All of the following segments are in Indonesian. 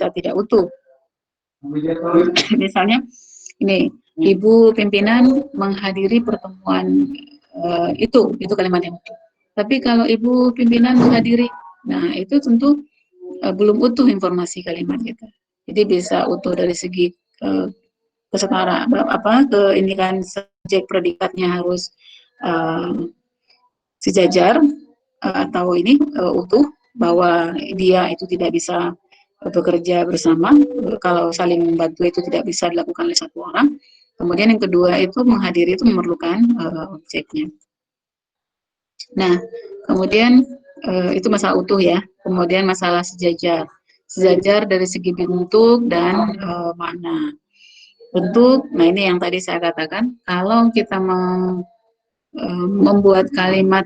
bisa tidak utuh. Misalnya ini, ibu pimpinan menghadiri pertemuan itu kalimat yang utuh. Tapi kalau ibu pimpinan menghadiri, nah itu tentu belum utuh informasi kalimat kita. Jadi bisa utuh dari segi kesetaraan ke ini kan subjek predikatnya harus sejajar atau ini utuh, bahwa dia itu tidak bisa bekerja bersama, kalau saling membantu itu tidak bisa dilakukan oleh satu orang. Kemudian yang kedua itu menghadiri itu memerlukan objeknya. Nah, kemudian itu masalah utuh ya. Kemudian masalah sejajar. Sejajar dari segi bentuk dan makna. Bentuk, nah ini yang tadi saya katakan, kalau kita mau membuat kalimat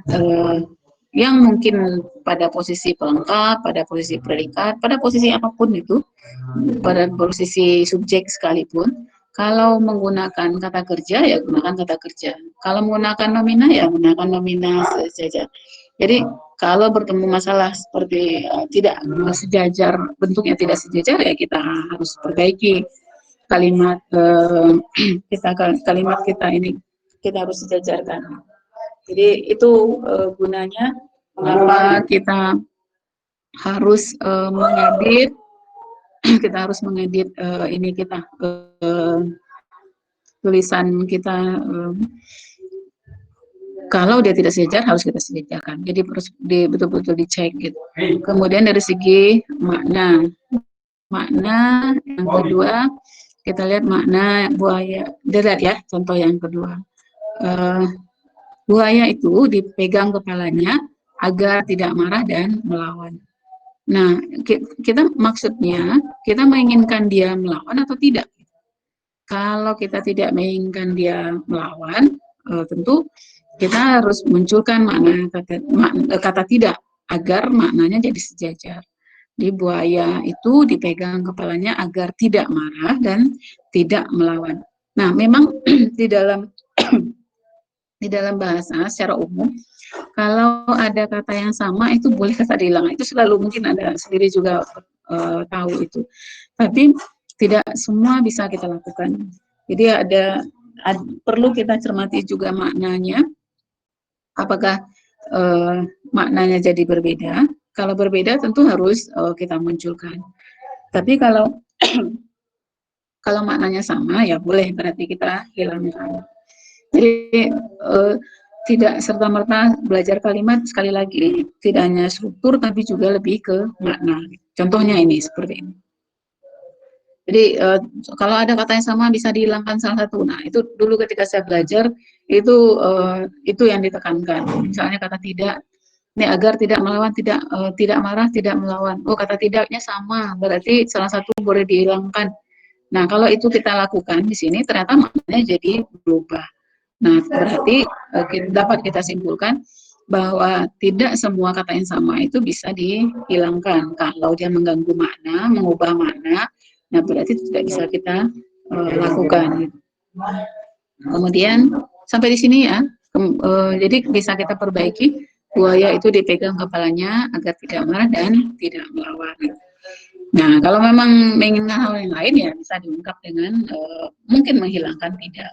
yang mungkin pada posisi pelengkap, pada posisi predikat, pada posisi apapun itu, pada posisi subjek sekalipun, kalau menggunakan kata kerja, ya gunakan kata kerja. Kalau menggunakan nomina, ya gunakan nomina saja. Jadi, kalau bertemu masalah seperti tidak sejajar, bentuknya tidak sejajar, ya kita harus perbaiki kalimat kalimat kita ini, kita harus sejajarkan. Jadi itu gunanya mengapa kita harus mengedit kita harus mengedit ini kita tulisan kita, kalau dia tidak sejajar harus kita sejajarkan. Jadi harus betul-betul dicek gitu. Kemudian dari segi makna yang kedua, kita lihat makna buaya. Dilihat ya contoh yang kedua. Buaya itu dipegang kepalanya agar tidak marah dan melawan. Nah, kita maksudnya kita menginginkan dia melawan atau tidak? Kalau kita tidak menginginkan dia melawan, tentu kita harus munculkan kata tidak agar maknanya jadi sejajar. Di buaya itu dipegang kepalanya agar tidak marah dan tidak melawan. Nah, memang di dalam bahasa secara umum, kalau ada kata yang sama itu boleh kata dihilangkan. Itu selalu mungkin Anda sendiri juga tahu itu. Tapi tidak semua bisa kita lakukan. Jadi perlu kita cermati juga maknanya. Apakah maknanya jadi berbeda? Kalau berbeda tentu harus kita munculkan. Tapi kalau kalau maknanya sama, ya boleh, berarti kita hilangkan. Jadi tidak serta-merta belajar kalimat, sekali lagi tidak hanya struktur tapi juga lebih ke makna. Contohnya ini seperti ini. Jadi kalau ada kata yang sama bisa dihilangkan salah satu. Nah, itu dulu ketika saya belajar itu yang ditekankan. Misalnya kata tidak, ini agar tidak melawan, tidak marah, tidak melawan. Oh, kata tidaknya sama, berarti salah satu boleh dihilangkan. Nah, kalau itu kita lakukan di sini ternyata maknanya jadi berubah. Nah, berarti dapat kita simpulkan bahwa tidak semua kata yang sama itu bisa dihilangkan. Kalau dia mengganggu makna, mengubah makna, nah berarti tidak bisa kita lakukan. Kemudian sampai di sini ya, jadi bisa kita perbaiki, buaya itu dipegang kepalanya agar tidak marah dan tidak melawan. Nah, kalau memang menginginkan hal yang lain ya bisa diungkap dengan mungkin menghilangkan tidak.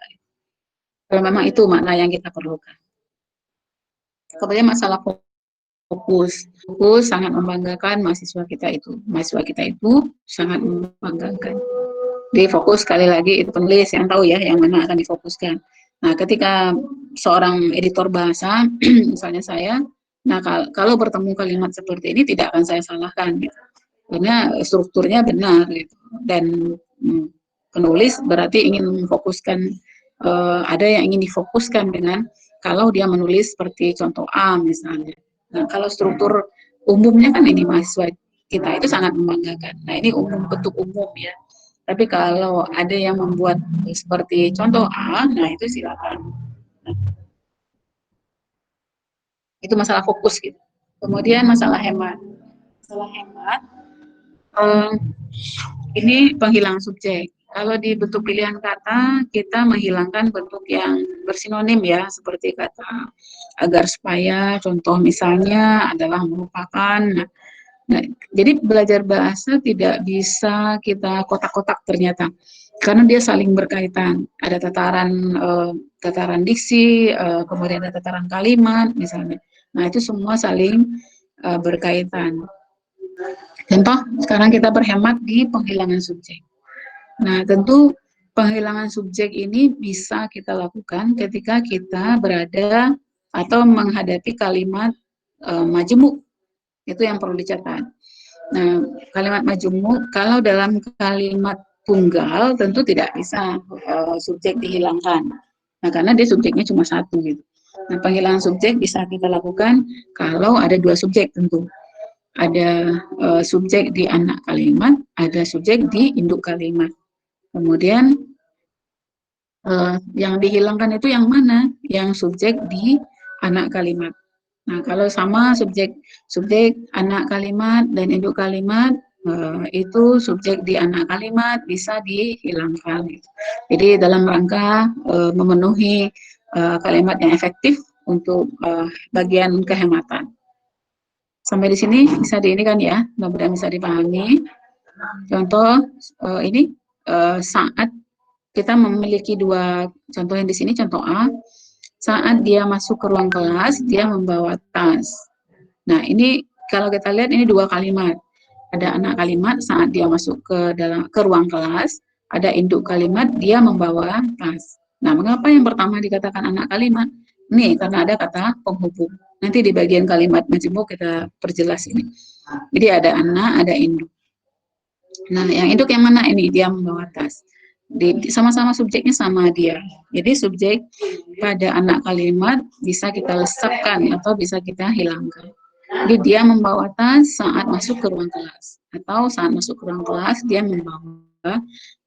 Kalau memang itu makna yang kita perlukan. Kemudian masalah fokus. Fokus sangat membanggakan mahasiswa kita itu. Mahasiswa kita itu sangat membanggakan. Di fokus sekali lagi itu penulis yang tahu ya yang mana akan difokuskan. Nah, ketika seorang editor bahasa, misalnya saya, nah kalau bertemu kalimat seperti ini tidak akan saya salahkan gitu. Karena strukturnya benar gitu. Dan penulis berarti ingin memfokuskan, ada yang ingin difokuskan dengan kalau dia menulis seperti contoh A misalnya. Nah, kalau struktur umumnya kan ini mahasiswa kita itu sangat membanggakan. Nah, ini bentuk umum ya. Tapi kalau ada yang membuat seperti contoh A, nah itu silakan. Nah, itu masalah fokus gitu. Kemudian masalah hemat. Masalah hemat, ini penghilang subjek. Kalau di bentuk pilihan kata, kita menghilangkan bentuk yang bersinonim ya, seperti kata agar supaya, contoh misalnya adalah merupakan. Nah, Nah, jadi belajar bahasa tidak bisa kita kotak-kotak ternyata, karena dia saling berkaitan. Ada tataran diksi, kemudian ada tataran kalimat misalnya. Nah, itu semua saling berkaitan. Contoh, sekarang kita berhemat di penghilangan subjek. Nah, tentu penghilangan subjek ini bisa kita lakukan ketika kita berada atau menghadapi kalimat majemuk. Itu yang perlu dicatat. Nah, kalimat majemuk, kalau dalam kalimat tunggal tentu tidak bisa subjek dihilangkan. Nah, karena dia subjeknya cuma satu gitu. Nah, penghilangan subjek bisa kita lakukan kalau ada dua subjek tentu. Ada subjek di anak kalimat, ada subjek di induk kalimat. Kemudian yang dihilangkan itu yang mana? Yang subjek di anak kalimat. Nah, kalau sama subjek anak kalimat dan induk kalimat, itu subjek di anak kalimat bisa dihilangkan. Jadi dalam rangka memenuhi kalimat yang efektif untuk bagian kehematan. Sampai di sini bisa di ini kan ya, mudah-mudahan bisa dipahami. Contoh ini saat kita memiliki dua contoh yang di sini, contoh A, saat dia masuk ke ruang kelas, dia membawa tas. Nah, ini kalau kita lihat ini dua kalimat. Ada anak kalimat saat dia masuk ke ruang kelas, ada induk kalimat dia membawa tas. Nah, mengapa yang pertama dikatakan anak kalimat? Nih, karena ada kata penghubung. Nanti di bagian kalimat majemuk kita perjelas ini. Jadi ada anak, ada induk. Nah, yang induk yang mana ini? Dia membawa tas. Sama-sama subjeknya sama dia. Jadi subjek pada anak kalimat bisa kita lesapkan atau bisa kita hilangkan. Jadi dia membawa tas saat masuk ke ruang kelas. Atau saat masuk ke ruang kelas dia membawa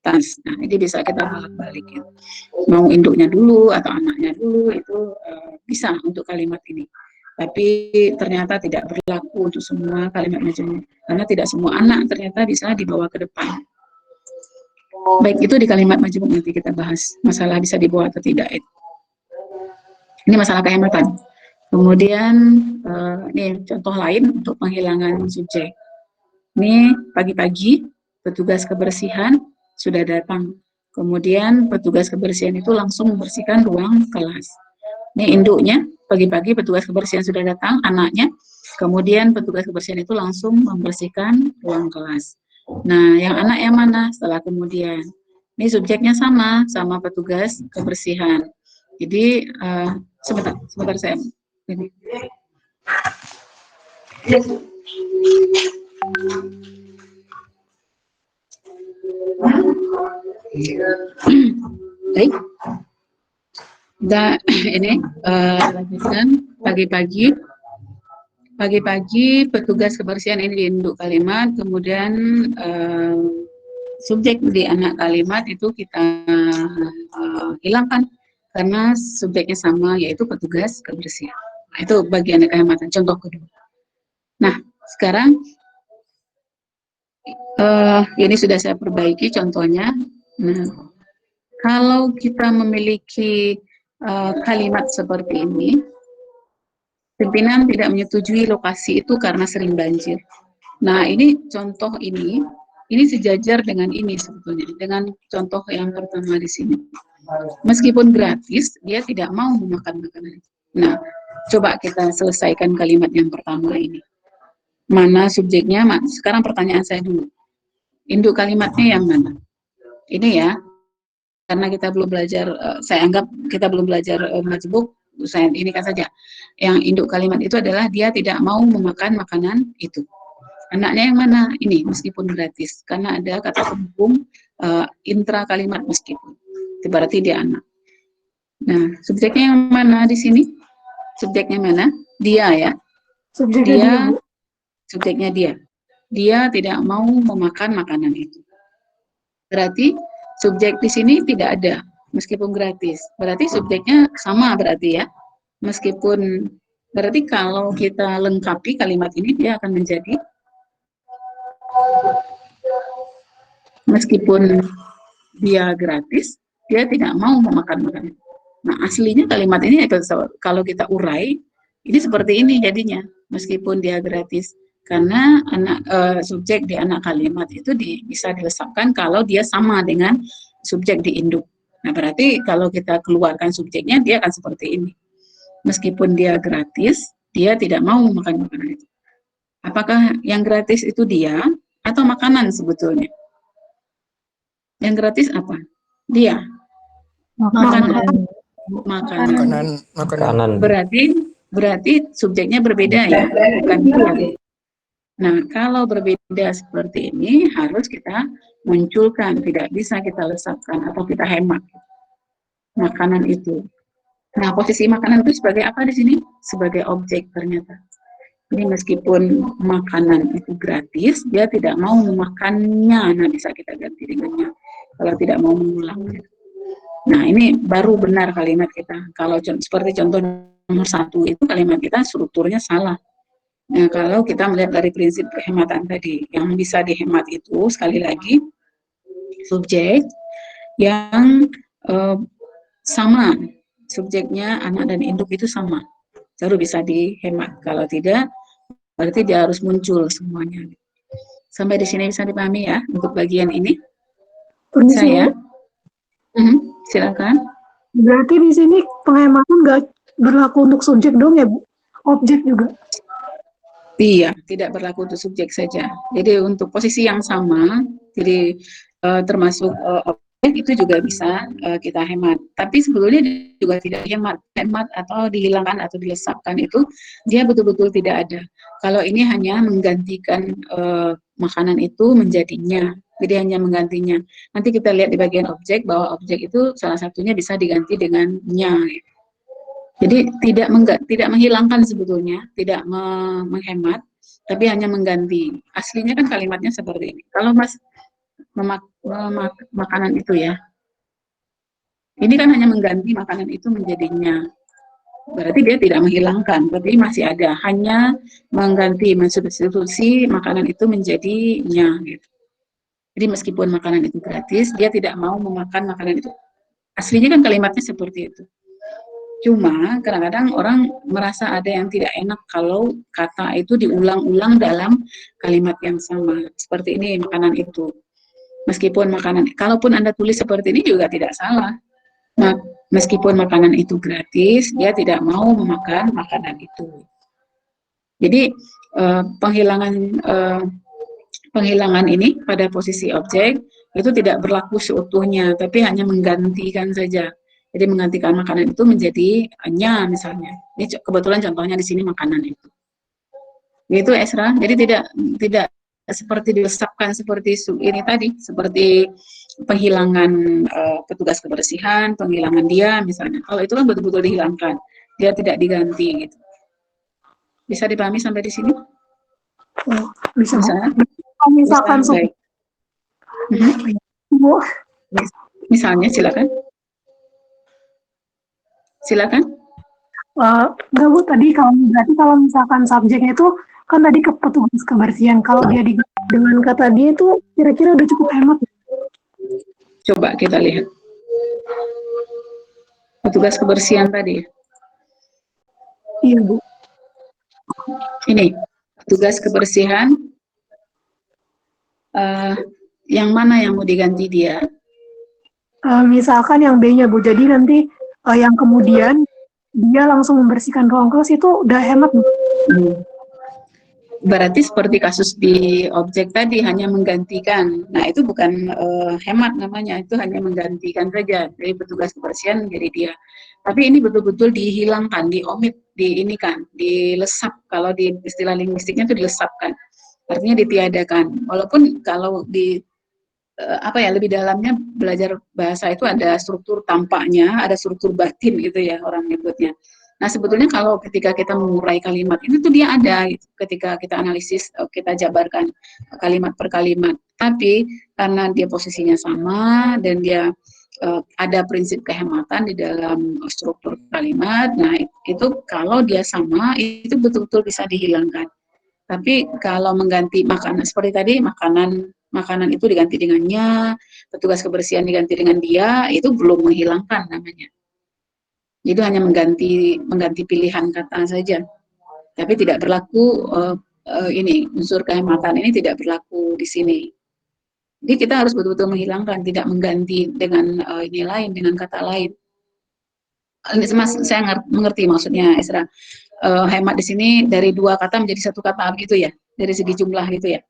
tas. Nah, ini bisa kita balik-balik. Ya. Mau induknya dulu atau anaknya dulu itu bisa untuk kalimat ini. Tapi ternyata tidak berlaku untuk semua kalimat majemuk. Karena tidak semua anak ternyata bisa dibawa ke depan. Baik, itu di kalimat majemuk nanti kita bahas. Masalah bisa dibawa atau tidak. Ini masalah kehematan. Kemudian, ini contoh lain untuk penghilangan subjek. Ini pagi-pagi, petugas kebersihan sudah datang. Kemudian petugas kebersihan itu langsung membersihkan ruang kelas. Ini induknya, pagi-pagi petugas kebersihan sudah datang, anaknya. Kemudian petugas kebersihan itu langsung membersihkan ruang kelas. Nah, yang anak yang mana? Setelah kemudian. Ini subjeknya sama petugas kebersihan. Jadi, sebentar saya. Ini. Baik. Ini lanjutkan pagi-pagi petugas kebersihan ini di induk kalimat, kemudian subjek di anak kalimat itu kita hilangkan karena subjeknya sama, yaitu petugas kebersihan. Nah, itu bagian kehematan. Contoh kedua. Nah, sekarang ini sudah saya perbaiki contohnya. Nah, kalau kita memiliki kalimat seperti ini, pimpinan tidak menyetujui lokasi itu karena sering banjir. Nah, ini contoh ini sejajar dengan ini sebetulnya, dengan contoh yang pertama di sini. Meskipun gratis, dia tidak mau memakan makanan. Nah, coba kita selesaikan kalimat yang pertama ini. Mana subjeknya? Sekarang pertanyaan saya dulu. Induk kalimatnya yang mana? Ini ya, karena kita belum belajar, saya anggap kita belum belajar majemuk, saya ini kan saja. Yang induk kalimat itu adalah dia tidak mau memakan makanan itu. Anaknya yang mana? Ini, meskipun gratis. Karena ada kata penghubung intra kalimat meskipun. Itu berarti dia anak. Nah, subjeknya yang mana di sini? Subjeknya mana? Dia ya. Subjeknya dia. Dia tidak mau memakan makanan itu. Berarti subjek di sini tidak ada, meskipun gratis. Berarti subjeknya sama berarti ya. Meskipun, berarti kalau kita lengkapi kalimat ini, dia akan menjadi meskipun dia gratis, dia tidak mau memakan makanan. Nah, aslinya kalimat ini kalau kita urai, ini seperti ini jadinya. Meskipun dia gratis, karena subjek di anak kalimat itu bisa dilesapkan kalau dia sama dengan subjek di induk. Nah, berarti kalau kita keluarkan subjeknya, dia akan seperti ini. Meskipun dia gratis, dia tidak mau makan makanan itu. Apakah yang gratis itu dia atau makanan sebetulnya? Yang gratis apa? Dia. Makanan. Makanan. Berarti subjeknya berbeda ya, bukan dia. Nah, kalau berbeda seperti ini harus kita munculkan, tidak bisa kita lesapkan atau kita hemat makanan itu. Nah, posisi makanan itu sebagai apa di sini? Sebagai objek ternyata. Jadi meskipun makanan itu gratis, dia tidak mau memakannya. Nah, bisa kita ganti dengannya kalau tidak mau mengulangnya. Nah, ini baru benar kalimat kita. Kalau seperti contoh nomor 1 itu kalimat kita strukturnya salah. Nah, kalau kita melihat dari prinsip kehematan tadi, yang bisa dihemat itu sekali lagi subjek yang sama, subjeknya anak dan induk itu sama, baru bisa dihemat. Kalau tidak, berarti dia harus muncul semuanya. Sampai di sini bisa dipahami ya untuk bagian ini? Saya, silakan. Berarti di sini penghematan nggak berlaku untuk subjek dong ya, Bu? Objek juga? Iya, tidak berlaku untuk subjek saja. Jadi untuk posisi yang sama, jadi termasuk objek itu juga bisa kita hemat. Tapi sebetulnya juga tidak hemat atau dihilangkan atau dilesapkan itu dia betul-betul tidak ada. Kalau ini hanya menggantikan makanan itu menjadinya, jadi hanya menggantinya. Nanti kita lihat di bagian objek bahwa objek itu salah satunya bisa diganti dengan nya. Jadi tidak menghilangkan sebetulnya, tidak menghemat, tapi hanya mengganti. Aslinya kan kalimatnya seperti ini. Kalau Mas makanan itu ya, ini kan hanya mengganti makanan itu menjadinya. Berarti dia tidak menghilangkan, tapi masih ada. Hanya mengganti, mensubstitusi makanan itu menjadinya. Gitu. Jadi meskipun makanan itu gratis, dia tidak mau memakan makanan itu. Aslinya kan kalimatnya seperti itu. Cuma kadang-kadang orang merasa ada yang tidak enak kalau kata itu diulang-ulang dalam kalimat yang sama. Seperti ini makanan itu. Meskipun makanan, kalaupun Anda tulis seperti ini juga tidak salah. Nah, meskipun makanan itu gratis, dia tidak mau memakan makanan itu. Jadi penghilangan ini pada posisi objek itu tidak berlaku seutuhnya, tapi hanya menggantikan saja. Jadi menggantikan makanan itu menjadi nya misalnya. Ini kebetulan contohnya di sini makanan itu. Itu Esra. Jadi tidak seperti dilesapkan seperti ini tadi, seperti penghilangan petugas kebersihan, penghilangan dia misalnya. Kalau itu kan betul-betul dihilangkan, dia tidak diganti gitu. Bisa dipahami sampai di sini? Oh, bisa. Misalkan baik. Misalnya silakan. Silakan. Enggak Bu, tadi berarti kalau misalkan subjeknya itu kan tadi ke petugas kebersihan, kalau dia diganti dengan kata dia itu kira-kira udah cukup hemat. Coba kita lihat. Petugas kebersihan tadi. Iya Bu. Ini petugas kebersihan. Yang mana yang mau diganti dia? Misalkan yang B-nya Bu, jadi nanti yang kemudian dia langsung membersihkan ruang kelas itu udah hemat Bu. Berarti seperti kasus di objek tadi hanya menggantikan. Nah itu bukan hemat namanya, itu hanya menggantikan saja dari petugas kebersihan menjadi dia. Tapi ini betul-betul dihilangkan, diomit, dilesap. Kalau di istilah linguistiknya itu dilesapkan, artinya ditiadakan. Walaupun kalau di lebih dalamnya belajar bahasa itu ada struktur tampaknya, ada struktur batin gitu ya orang menyebutnya. Nah sebetulnya kalau ketika kita mengurai kalimat ini tuh dia ada gitu. Ketika kita analisis, kita jabarkan kalimat per kalimat. Tapi karena dia posisinya sama dan dia ada prinsip kehematan di dalam struktur kalimat, nah itu kalau dia sama itu betul-betul bisa dihilangkan. Tapi kalau mengganti makanan seperti tadi makanan itu diganti dengannya, petugas kebersihan diganti dengan dia, itu belum menghilangkan namanya. Itu hanya mengganti pilihan kata saja. Tapi tidak berlaku ini unsur kehematan ini tidak berlaku di sini. Jadi kita harus betul-betul menghilangkan, tidak mengganti dengan ini lain, dengan kata lain. Mas, saya mengerti maksudnya Esra. Hemat di sini dari dua kata menjadi satu kata gitu ya, dari segi jumlah gitu ya.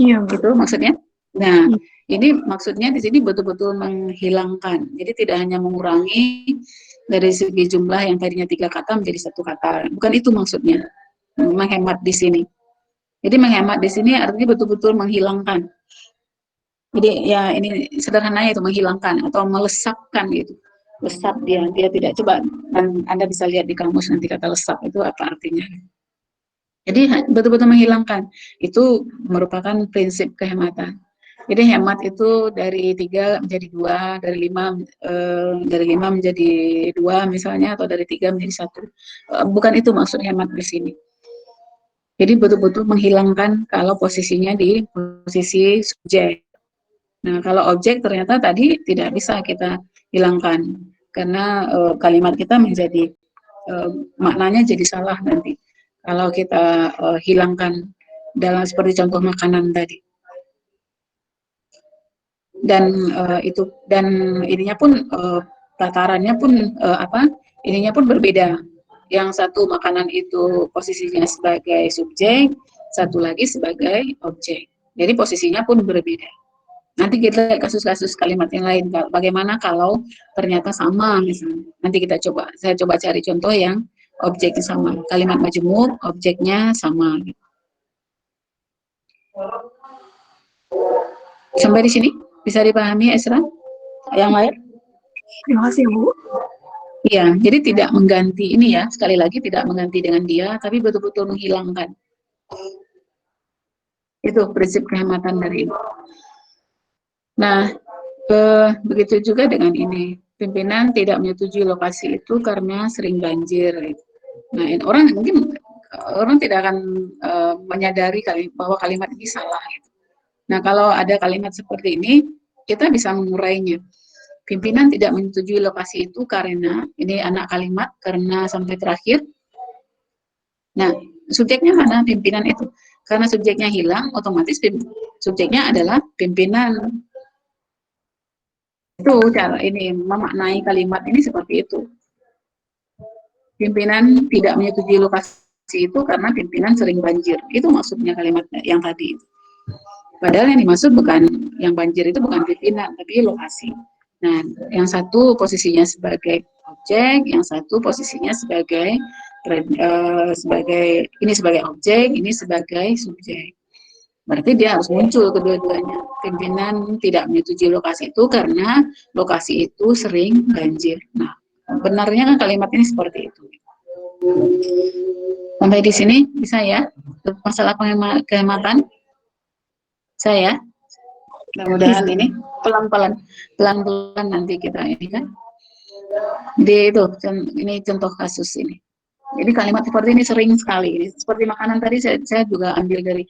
Iya, Gitu maksudnya. Nah, iya. ini maksudnya di sini betul-betul menghilangkan. Jadi tidak hanya mengurangi dari segi jumlah yang tadinya 3 kata menjadi satu kata. Bukan itu maksudnya. Menghemat di sini. Jadi menghemat di sini artinya betul-betul menghilangkan. Jadi ya ini sederhananya itu menghilangkan atau melesapkan gitu. Lesap dia tidak, coba Anda bisa lihat di kamus nanti kata lesap itu apa artinya. Jadi betul-betul menghilangkan itu merupakan prinsip kehematan. Jadi hemat itu dari 3 menjadi 2, dari 5 menjadi 2 misalnya, atau dari 3 menjadi 1. Bukan itu maksud hemat di sini. Jadi betul-betul menghilangkan kalau posisinya di posisi subjek. Nah, kalau objek ternyata tadi tidak bisa kita hilangkan karena kalimat kita menjadi maknanya jadi salah nanti kalau kita hilangkan dalam seperti contoh makanan tadi. Dan itu dan ininya pun tatarannya pun ininya pun berbeda. Yang satu makanan itu posisinya sebagai subjek, satu lagi sebagai objek. Jadi posisinya pun berbeda. Nanti kita lihat kasus-kasus kalimat yang lain. Bagaimana kalau ternyata sama misalnya. Nanti saya coba cari contoh yang objeknya sama. Kalimat majemuk, objeknya sama. Sampai di sini bisa dipahami, Esra? Yang lain? Terima kasih, Bu. Iya, jadi tidak mengganti ini ya, sekali lagi tidak mengganti dengan dia, tapi betul-betul menghilangkan. Itu prinsip kehematan dari ini. Nah, begitu juga dengan ini. Pimpinan tidak menyetujui lokasi itu karena sering banjir. Nah, orang tidak akan menyadari bahwa kalimat ini salah. Nah, kalau ada kalimat seperti ini, kita bisa mengurainya. Pimpinan tidak menyetujui lokasi itu karena, ini anak kalimat, karena sampai terakhir. Nah, subjeknya mana? Pimpinan itu. Karena subjeknya hilang, otomatis subjeknya adalah pimpinan. Itu cara ini, memaknai kalimat ini seperti itu. Pimpinan tidak menyetujui lokasi itu karena pimpinan sering banjir. Itu maksudnya kalimat yang tadi itu. Padahal yang dimaksud bukan, yang banjir itu bukan pimpinan, tapi lokasi. Nah, yang satu posisinya sebagai objek, yang satu posisinya sebagai sebagai objek, ini sebagai subjek. Berarti dia harus muncul kedua-duanya. Pimpinan tidak menyetujui lokasi itu karena lokasi itu sering banjir. Nah, benarnya kan kalimat ini seperti itu. Sampai di sini bisa ya? Masalah kehematan saya. Mudah-mudahan ini pelan-pelan nanti kita ini kan. Jadi itu ini contoh kasus ini. Jadi kalimat seperti ini sering sekali. Seperti makanan tadi saya juga ambil dari,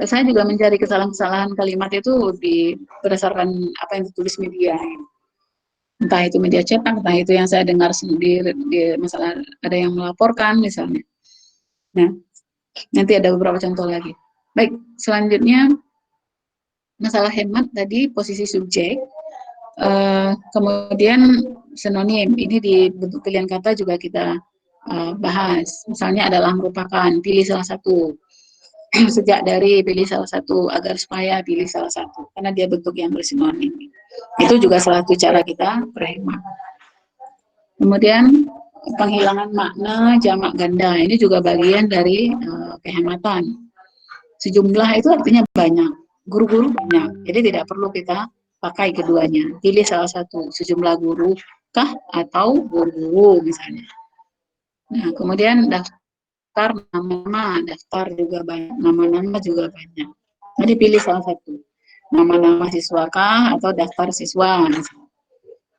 saya juga mencari kesalahan-kesalahan kalimat itu berdasarkan apa yang ditulis media. Entah itu media cetak, entah itu yang saya dengar sendiri di masalah ada yang melaporkan misalnya. Nah, nanti ada beberapa contoh lagi. Baik, selanjutnya masalah hemat tadi posisi subjek, kemudian sinonim ini di bentuk pilihan kata juga kita bahas. Misalnya adalah merupakan, pilih salah satu. Sejak dari pilih salah satu, agar supaya pilih salah satu, karena dia bentuk yang bersinonim. Itu juga salah satu cara kita berhemat. Kemudian penghilangan makna jamak ganda, ini juga bagian dari kehematan. Sejumlah itu artinya banyak, guru-guru banyak, jadi tidak perlu kita pakai keduanya. Pilih salah satu, sejumlah guru kah atau guru-guru misalnya. Nah, kemudian daftar nama-nama, daftar juga banyak, nama-nama juga banyak. Jadi pilih salah satu, nama-nama siswa kah atau daftar siswa misalnya.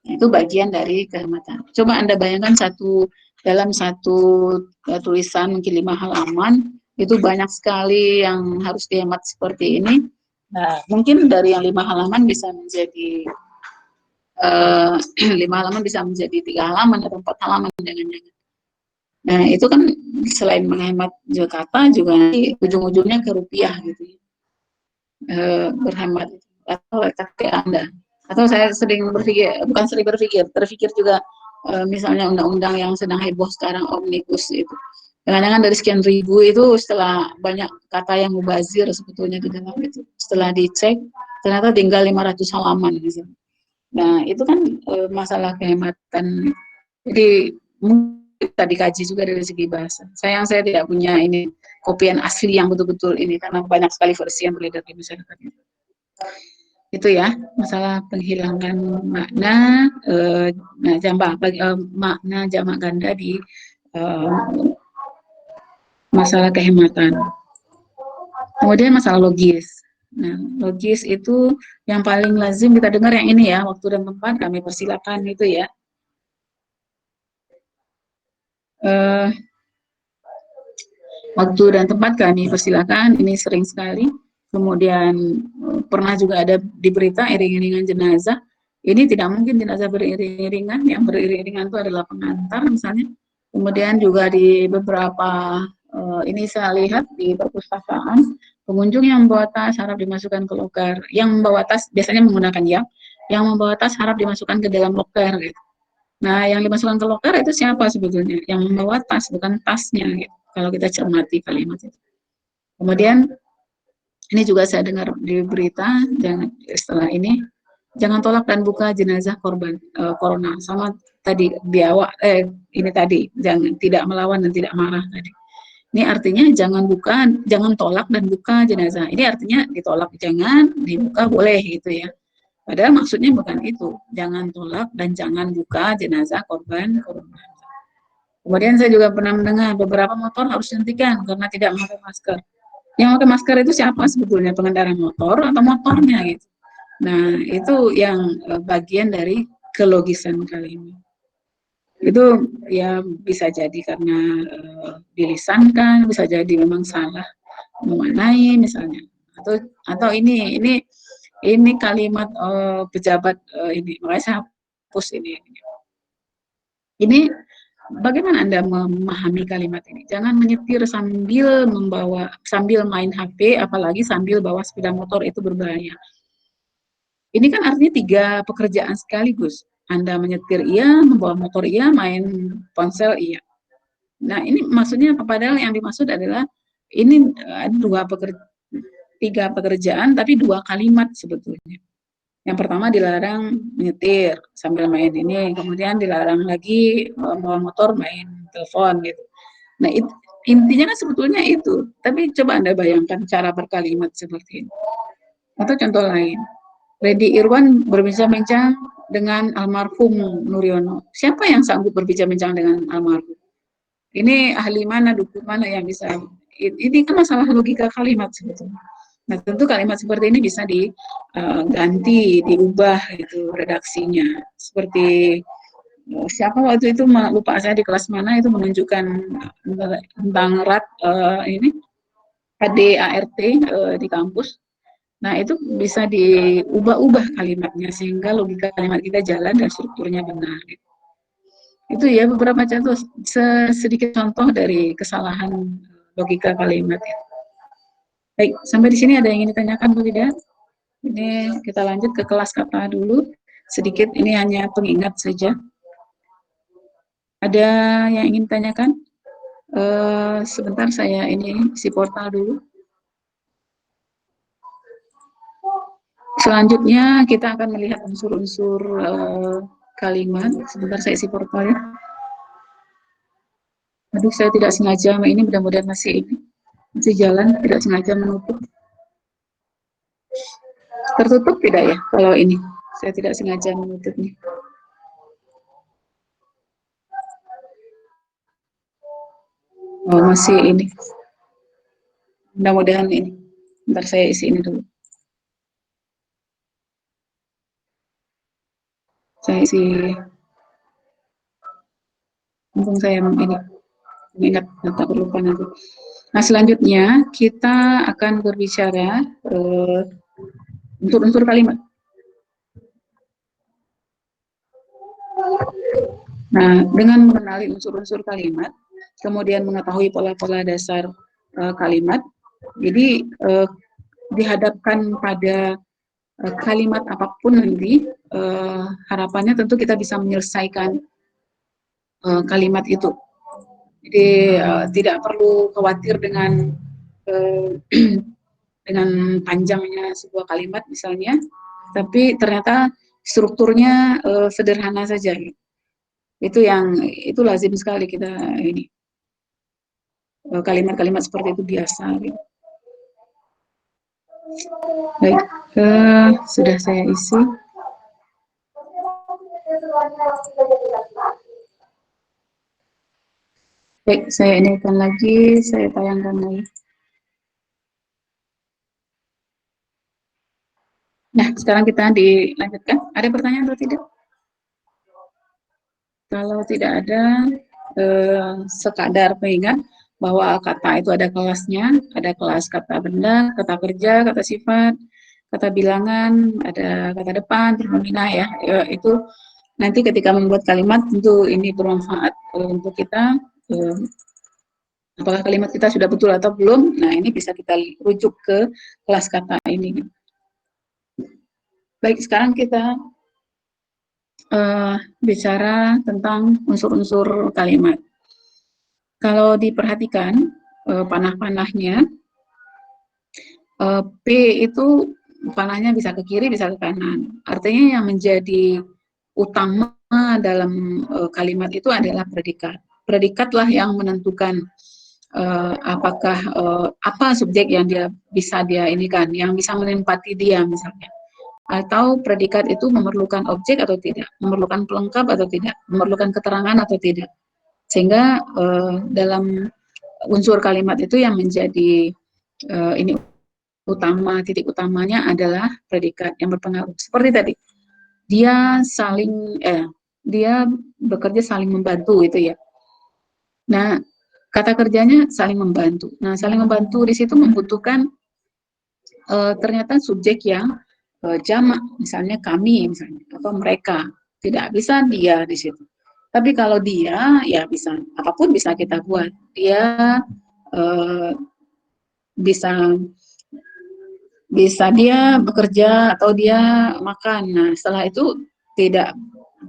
Itu bagian dari kehematan. Coba Anda bayangkan dalam satu tulisan mungkin 5 halaman, itu banyak sekali yang harus dihemat seperti ini. Nah, mungkin dari yang 5 halaman bisa menjadi 5 halaman bisa menjadi 3 halaman atau 4 halaman jangan-jangan. Nah, itu kan selain menghemat kata juga nanti ujung-ujungnya ke rupiah gitu ya. Berhemat atau KT Anda. Atau saya sering berpikir, bukan sering berpikir, terpikir juga misalnya undang-undang yang sedang heboh sekarang Omnibus itu. Kadang-kadang dari sekian ribu itu setelah banyak kata yang mubazir sebetulnya di dalam itu. Setelah dicek, ternyata tinggal 500 halaman gitu. Nah, itu kan masalah kehematan. Jadi mungkin kita dikaji juga dari segi bahasa. Sayang saya tidak punya ini kopian asli yang betul-betul ini karena banyak sekali versi yang beredar di masyarakat. Itu ya masalah penghilangan makna nah, makna jamak ganda di eh, masalah kehematan. Kemudian masalah logis. Nah, logis itu yang paling lazim kita dengar yang ini ya, waktu dan tempat kami persilakan itu ya. Eh, Waktu dan tempat kami persilakan, ini sering sekali. Kemudian pernah juga ada di berita iring-iringan jenazah. Ini tidak mungkin jenazah beriring-iringan, yang beriring-iringan itu adalah pengantar misalnya. Kemudian juga di beberapa, ini saya lihat di perpustakaan, pengunjung yang membawa tas harap dimasukkan ke loker. Yang membawa tas biasanya menggunakan yang membawa tas harap dimasukkan ke dalam loker. Gitu. Nah, yang dimasukkan ke loker itu siapa sebetulnya? Yang membawa tas, bukan tasnya. Gitu kalau kita cermati kalimat itu. Kemudian ini juga saya dengar di berita jangan setelah ini jangan tolak dan buka jenazah korban corona sama tadi biawak ini tadi jangan tidak melawan dan tidak marah tadi. Ini artinya jangan buka, jangan tolak dan buka jenazah. Ini artinya ditolak jangan, dibuka boleh gitu ya. Padahal maksudnya bukan itu. Jangan tolak dan jangan buka jenazah korban corona. Kemudian saya juga pernah mendengar beberapa motor harus dihentikan karena tidak memakai masker. Yang pakai masker itu siapa sebetulnya? Pengendara motor atau motornya gitu. Nah, itu yang bagian dari kelogisan kalimat. Itu ya bisa jadi karena dilisankan, bisa jadi memang salah memaknai misalnya. Atau ini kalimat pejabat ini, makanya saya hapus ini. Ini bagaimana Anda memahami kalimat ini? Jangan menyetir sambil main HP, apalagi sambil bawa sepeda motor itu berbahaya. Ini kan artinya 3 pekerjaan sekaligus. Anda menyetir iya, membawa motor iya, main ponsel iya. Nah, ini maksudnya apa? Padahal yang dimaksud adalah ini ada 3 pekerjaan tapi 2 kalimat sebetulnya. Yang pertama dilarang menyetir sambil main ini, kemudian dilarang lagi bawa motor main telepon gitu. Nah, intinya kan sebetulnya itu. Tapi coba Anda bayangkan cara berkalimat seperti ini. Atau contoh lain, Lady Irwan berbincang-bincang dengan almarhum Nuryono. Siapa yang sanggup berbincang-bincang dengan almarhum? Ini ahli mana, dukun mana yang bisa? Ini kan masalah logika kalimat sebetulnya. Nah, tentu kalimat seperti ini bisa diganti, diubah itu redaksinya. Seperti siapa waktu itu lupa saya di kelas mana itu menunjukkan tentang ini ADART di kampus. Nah, itu bisa diubah-ubah kalimatnya sehingga logika kalimat kita jalan dan strukturnya benar. Itu ya beberapa contoh, sedikit contoh dari kesalahan logika kalimat. Baik, sampai di sini ada yang ingin ditanyakan atau tidak? Ini kita lanjut ke kelas kata dulu. Sedikit, ini hanya pengingat saja. Ada yang ingin ditanyakan? Sebentar saya ini isi portal dulu. Selanjutnya kita akan melihat unsur-unsur kalimat. Sebentar saya isi portalnya. Aduh, saya tidak sengaja, ini mudah-mudahan masih jalan, tidak sengaja menutup. Tertutup tidak ya kalau ini? Saya tidak sengaja menutupnya. Oh, masih ini. Mudah-mudahan ini. Ntar saya isi ini dulu. Saya isi. Mumpung saya ini mengingat tak lupa nanti. Nah, selanjutnya kita akan berbicara unsur-unsur kalimat. Nah, dengan mengenali unsur-unsur kalimat, kemudian mengetahui pola-pola dasar kalimat. Jadi dihadapkan pada kalimat apapun nanti, harapannya tentu kita bisa menyelesaikan kalimat itu. Jadi tidak perlu khawatir dengan dengan panjangnya sebuah kalimat misalnya, tapi ternyata strukturnya sederhana saja. Itu lazim sekali kita ini kalimat-kalimat seperti itu biasa. Gitu. Baik, sudah saya isi. Baik, saya inikan lagi, saya tayangkan lagi. Nah, sekarang kita dilanjutkan. Ada pertanyaan atau tidak? Kalau tidak ada, sekadar pengingat bahwa kata itu ada kelasnya, ada kelas kata benda, kata kerja, kata sifat, kata bilangan, ada kata depan, terminah ya. Itu nanti ketika membuat kalimat tentu ini bermanfaat untuk kita. Apakah kalimat kita sudah betul atau belum? Nah, ini bisa kita rujuk ke kelas kata ini. Baik, sekarang kita bicara tentang unsur-unsur kalimat. Kalau diperhatikan panah-panahnya, P itu panahnya bisa ke kiri, bisa ke kanan. Artinya yang menjadi utama dalam kalimat itu adalah predikat. Predikatlah yang menentukan apakah apa subjek yang bisa dia inikan, yang bisa menempati dia misalnya. Atau predikat itu memerlukan objek atau tidak, memerlukan pelengkap atau tidak, memerlukan keterangan atau tidak. Sehingga dalam unsur kalimat itu yang menjadi ini utama, titik utamanya adalah predikat yang berpengaruh. Seperti tadi, dia bekerja saling membantu itu ya. Nah, kata kerjanya saling membantu. Nah, saling membantu di situ membutuhkan ternyata subjek yang jamak, misalnya kami, misalnya, atau mereka. Tidak bisa dia di situ. Tapi kalau dia, ya bisa, apapun bisa kita buat. Dia bisa dia bekerja atau dia makan. Nah, setelah itu tidak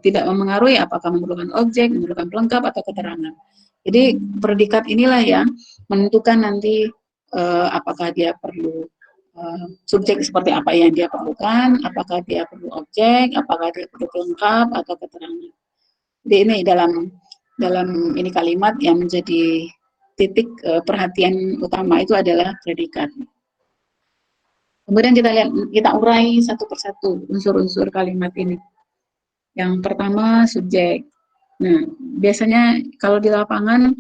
memengaruhi apakah memerlukan objek, memerlukan pelengkap atau keterangan. Jadi predikat inilah yang menentukan nanti apakah dia perlu subjek seperti apa yang dia perlukan, apakah dia perlu objek, apakah dia perlu pelengkap atau keterangan. Jadi ini dalam ini kalimat yang menjadi titik perhatian utama itu adalah predikat. Kemudian kita urai satu persatu unsur-unsur kalimat ini. Yang pertama subjek. Nah, biasanya kalau di lapangan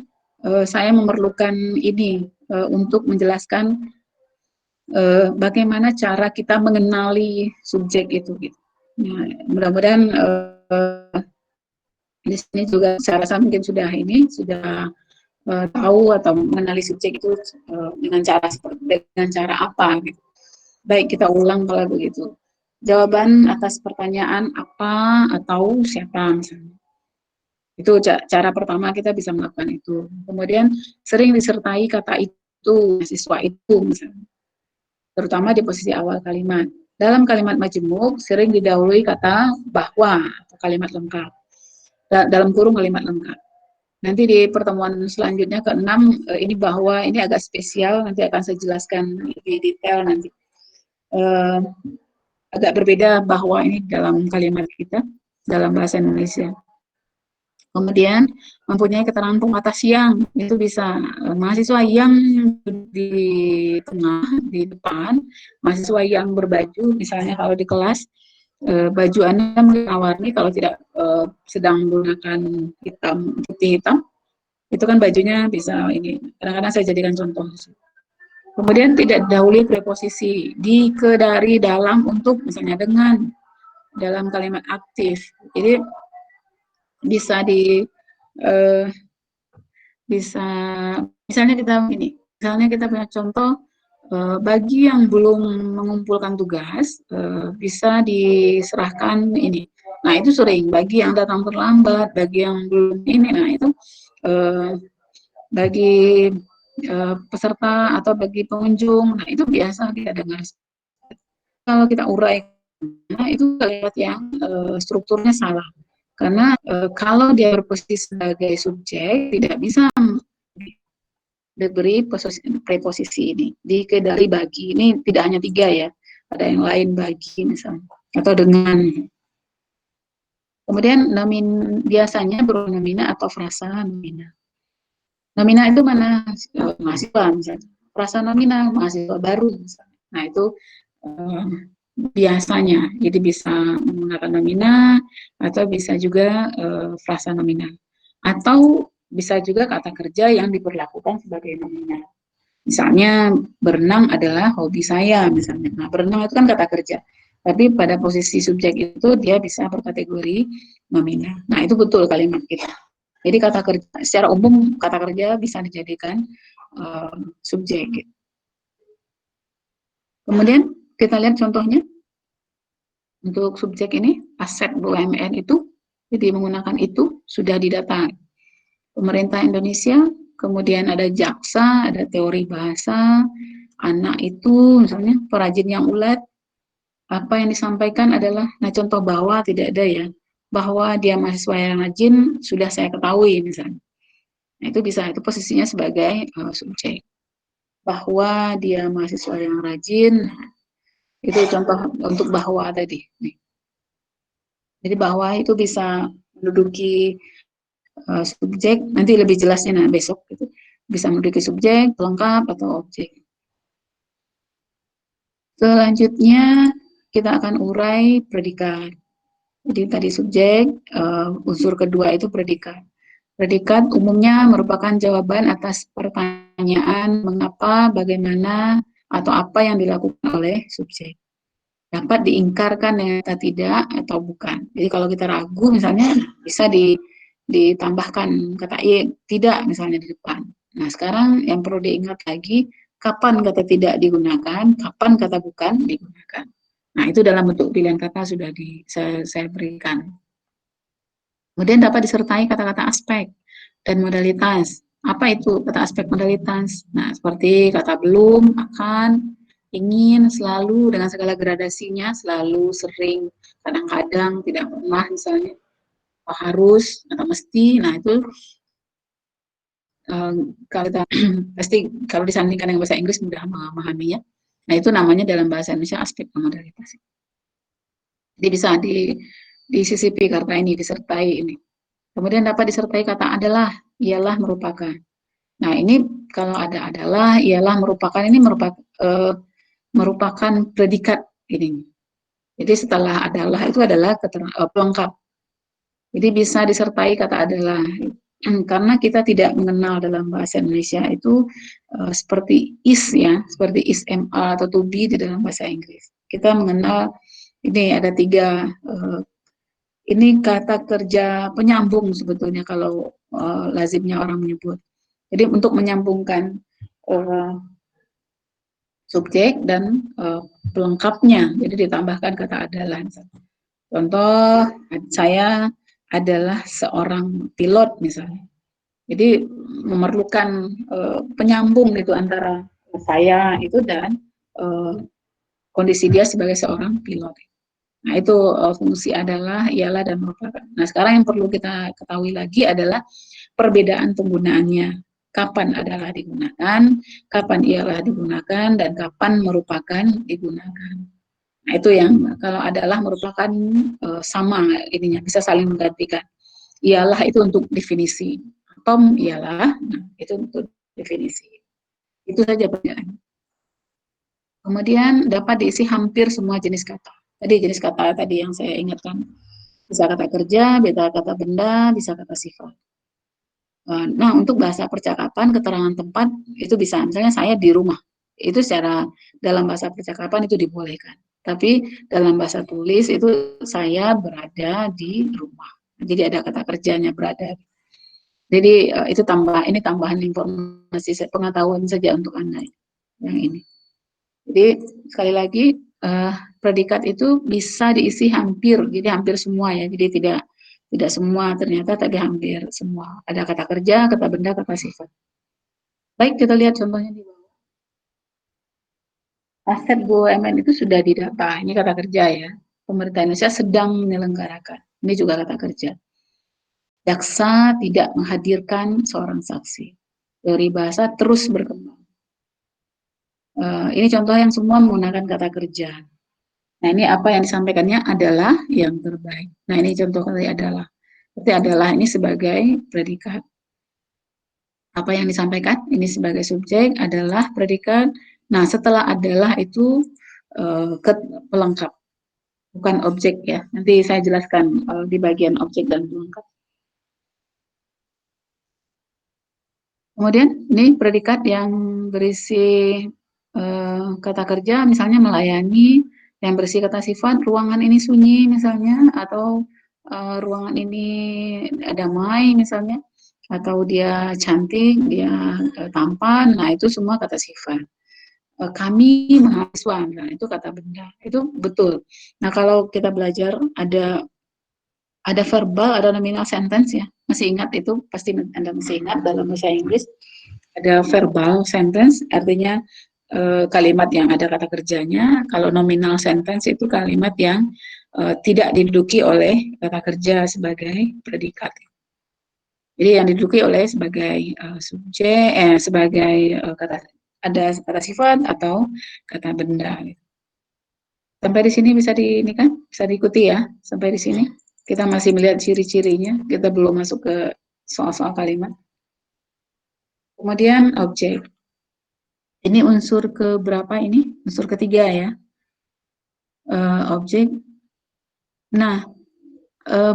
saya memerlukan ini untuk menjelaskan bagaimana cara kita mengenali subjek itu. Gitu. Nah, mudah-mudahan di sini juga saya rasa mungkin sudah tahu atau mengenali subjek itu dengan cara apa. Gitu. Baik, kita ulang kalau begitu. Jawaban atas pertanyaan apa atau siapa misalnya. Itu cara pertama kita bisa melakukan itu. Kemudian sering disertai kata itu, mahasiswa itu misalnya. Terutama di posisi awal kalimat. Dalam kalimat majemuk sering didahului kata bahwa atau kalimat lengkap. Dalam kurung kalimat lengkap. Nanti di pertemuan selanjutnya ke-6 ini bahwa ini agak spesial, nanti akan saya jelaskan lebih detail nanti. Agak berbeda bahwa ini dalam kalimat kita, dalam bahasa Indonesia. Kemudian mempunyai keterangan pembatas yang, itu bisa mahasiswa yang di tengah, di depan, mahasiswa yang berbaju, misalnya kalau di kelas, baju Anda warna-warni, kalau tidak sedang menggunakan putih hitam, itu kan bajunya bisa ini, kadang-kadang saya jadikan contoh. Kemudian tidak didahului preposisi di, ke, dari, dalam, untuk, misalnya dengan, dalam kalimat aktif. Jadi bisa misalnya kita punya contoh bagi yang belum mengumpulkan tugas bisa diserahkan ini. Nah, itu sering bagi yang datang terlambat, bagi yang belum ini. Nah, itu bagi peserta atau bagi pengunjung. Nah, itu biasa kita dengar. Kalau kita urai, nah, itu terlihat yang strukturnya salah. Karena kalau dia berposisi sebagai subjek, tidak bisa diberi preposisi ini. Dari bagi, ini tidak hanya 3 ya, ada yang lain bagi misalnya, atau dengan. Kemudian biasanya berupa nomina atau frasa nomina. Nomina itu mana? Mahasiswa misalnya. Frasa nomina, mahasiswa baru misalnya. Nah, itu eh, biasanya. Jadi bisa menggunakan nomina atau bisa juga frasa nomina. Atau bisa juga kata kerja yang diperlakukan sebagai nomina. Misalnya berenang adalah hobi saya misalnya. Nah, berenang itu kan kata kerja. Tapi pada posisi subjek itu dia bisa berkategori nomina. Nah, itu betul kalimat kita. Jadi kata kerja secara umum kata kerja bisa dijadikan subjek. Kemudian kita lihat contohnya untuk subjek ini aset BUMN itu jadi menggunakan itu sudah didata pemerintah Indonesia, kemudian ada jaksa, ada teori bahasa, anak itu misalnya perajin yang ulet, apa yang disampaikan adalah, nah contoh bahwa tidak ada ya, bahwa dia mahasiswa yang rajin sudah saya ketahui misalnya. Nah, itu bisa, itu posisinya sebagai subjek. Bahwa dia mahasiswa yang rajin, itu contoh untuk bahwa tadi. Nih. Jadi bahwa itu bisa menduduki subjek, nanti lebih jelasnya nah besok gitu. Bisa menduduki subjek, pelengkap atau objek. Selanjutnya kita akan urai predikat. Jadi tadi subjek, unsur kedua itu predikat. Predikat umumnya merupakan jawaban atas pertanyaan mengapa, bagaimana, atau apa yang dilakukan oleh subjek. Dapat diingkarkan dengan kata tidak atau bukan. Jadi kalau kita ragu misalnya bisa ditambahkan kata iya, tidak misalnya di depan. Nah, sekarang yang perlu diingat lagi, kapan kata tidak digunakan, kapan kata bukan digunakan. Nah, itu dalam bentuk pilihan kata sudah saya berikan. Kemudian dapat disertai kata-kata aspek dan modalitas. Apa itu kata aspek modalitas? Nah, seperti kata belum, akan, ingin, selalu, dengan segala gradasinya, selalu, sering, kadang-kadang, tidak pernah misalnya, harus, atau mesti. Nah, itu kalau kita pasti kalau disandingkan dengan bahasa Inggris mudah memahaminya. Nah, itu namanya dalam bahasa Indonesia aspek modalitas. Jadi bisa disisipi kata ini, disertai ini. Kemudian dapat disertai kata adalah, ialah, merupakan. Nah, ini kalau ada adalah, ialah, merupakan, ini merupakan predikat ini. Jadi setelah adalah itu adalah pelengkap. Jadi bisa disertai kata adalah. Karena kita tidak mengenal dalam bahasa Indonesia itu seperti is ya, seperti is ma atau to be di dalam bahasa Inggris. Kita mengenal ini ada 3 ini kata kerja penyambung sebetulnya kalau lazimnya orang menyebut. Jadi untuk menyambungkan subjek dan pelengkapnya, jadi ditambahkan kata adalah. Contoh, saya adalah seorang pilot misalnya. Jadi memerlukan penyambung gitu antara saya itu dan kondisi dia sebagai seorang pilot. Nah, itu fungsi adalah, ialah, dan merupakan. Nah, sekarang yang perlu kita ketahui lagi adalah perbedaan penggunaannya. Kapan adalah digunakan, kapan ialah digunakan, dan kapan merupakan digunakan. Nah, itu yang kalau adalah merupakan sama ininya, bisa saling menggantikan. Ialah itu untuk definisi. Tom ialah, nah, itu untuk definisi. Itu saja perbedaan. Kemudian dapat diisi hampir semua jenis kata. Tadi jenis kata tadi yang saya ingatkan. Bisa kata kerja, bisa kata benda, bisa kata sifat. Nah, untuk bahasa percakapan, keterangan tempat, itu bisa. Misalnya saya di rumah. Itu secara dalam bahasa percakapan itu dibolehkan. Tapi dalam bahasa tulis itu saya berada di rumah. Jadi ada kata kerjanya berada. Jadi itu ini tambahan informasi pengetahuan saja untuk Anda yang ini. Jadi sekali lagi predikat itu bisa diisi hampir, jadi hampir semua ya. Jadi tidak semua ternyata, tapi hampir semua. Ada kata kerja, kata benda, kata sifat. Baik, kita lihat contohnya di bawah. Aset BUMN itu sudah didata, ini kata kerja ya. Pemerintah Indonesia sedang menyelenggarakan, ini juga kata kerja. Jaksa tidak menghadirkan seorang saksi. Teori bahasa terus berkembang. Ini contoh yang semua menggunakan kata kerja. Nah, ini apa yang disampaikannya adalah yang terbaik. Nah, ini contoh kata adalah. Berarti adalah ini sebagai predikat. Apa yang disampaikan ini sebagai subjek adalah predikat. Nah, setelah adalah itu pelengkap, bukan objek ya. Nanti saya jelaskan di bagian objek dan pelengkap. Kemudian ini predikat yang berisi kata kerja, misalnya melayani, yang berisi kata sifat, ruangan ini sunyi misalnya, atau ruangan ini damai misalnya, atau dia cantik, dia tampan, nah itu semua kata sifat. Kami mahasiswa, nah itu kata benda, itu betul. Nah kalau kita belajar ada verbal, ada nominal sentence ya, masih ingat itu, pasti Anda masih ingat dalam bahasa Inggris, ada verbal sentence, artinya kalimat yang ada kata kerjanya. Kalau nominal sentence itu kalimat yang tidak diduduki oleh kata kerja sebagai predikat. Jadi yang diduduki oleh sebagai subjek, sebagai kata ada kata sifat atau kata benda. Sampai di sini bisa ini kan, bisa diikuti ya sampai di sini. Kita masih melihat ciri-cirinya, kita belum masuk ke soal-soal kalimat. Kemudian objek. Ini unsur keberapa ini? Unsur ketiga ya. Objek. Nah,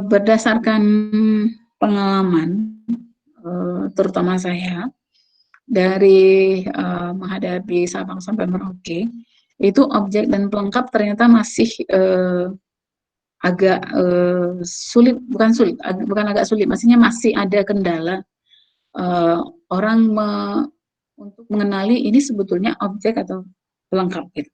berdasarkan pengalaman, terutama saya, dari menghadapi Sabang sampai Merauke, itu objek dan pelengkap ternyata masih agak sulit, bukan agak sulit, maksudnya masih ada kendala orang untuk mengenali ini sebetulnya objek atau pelengkap gitu.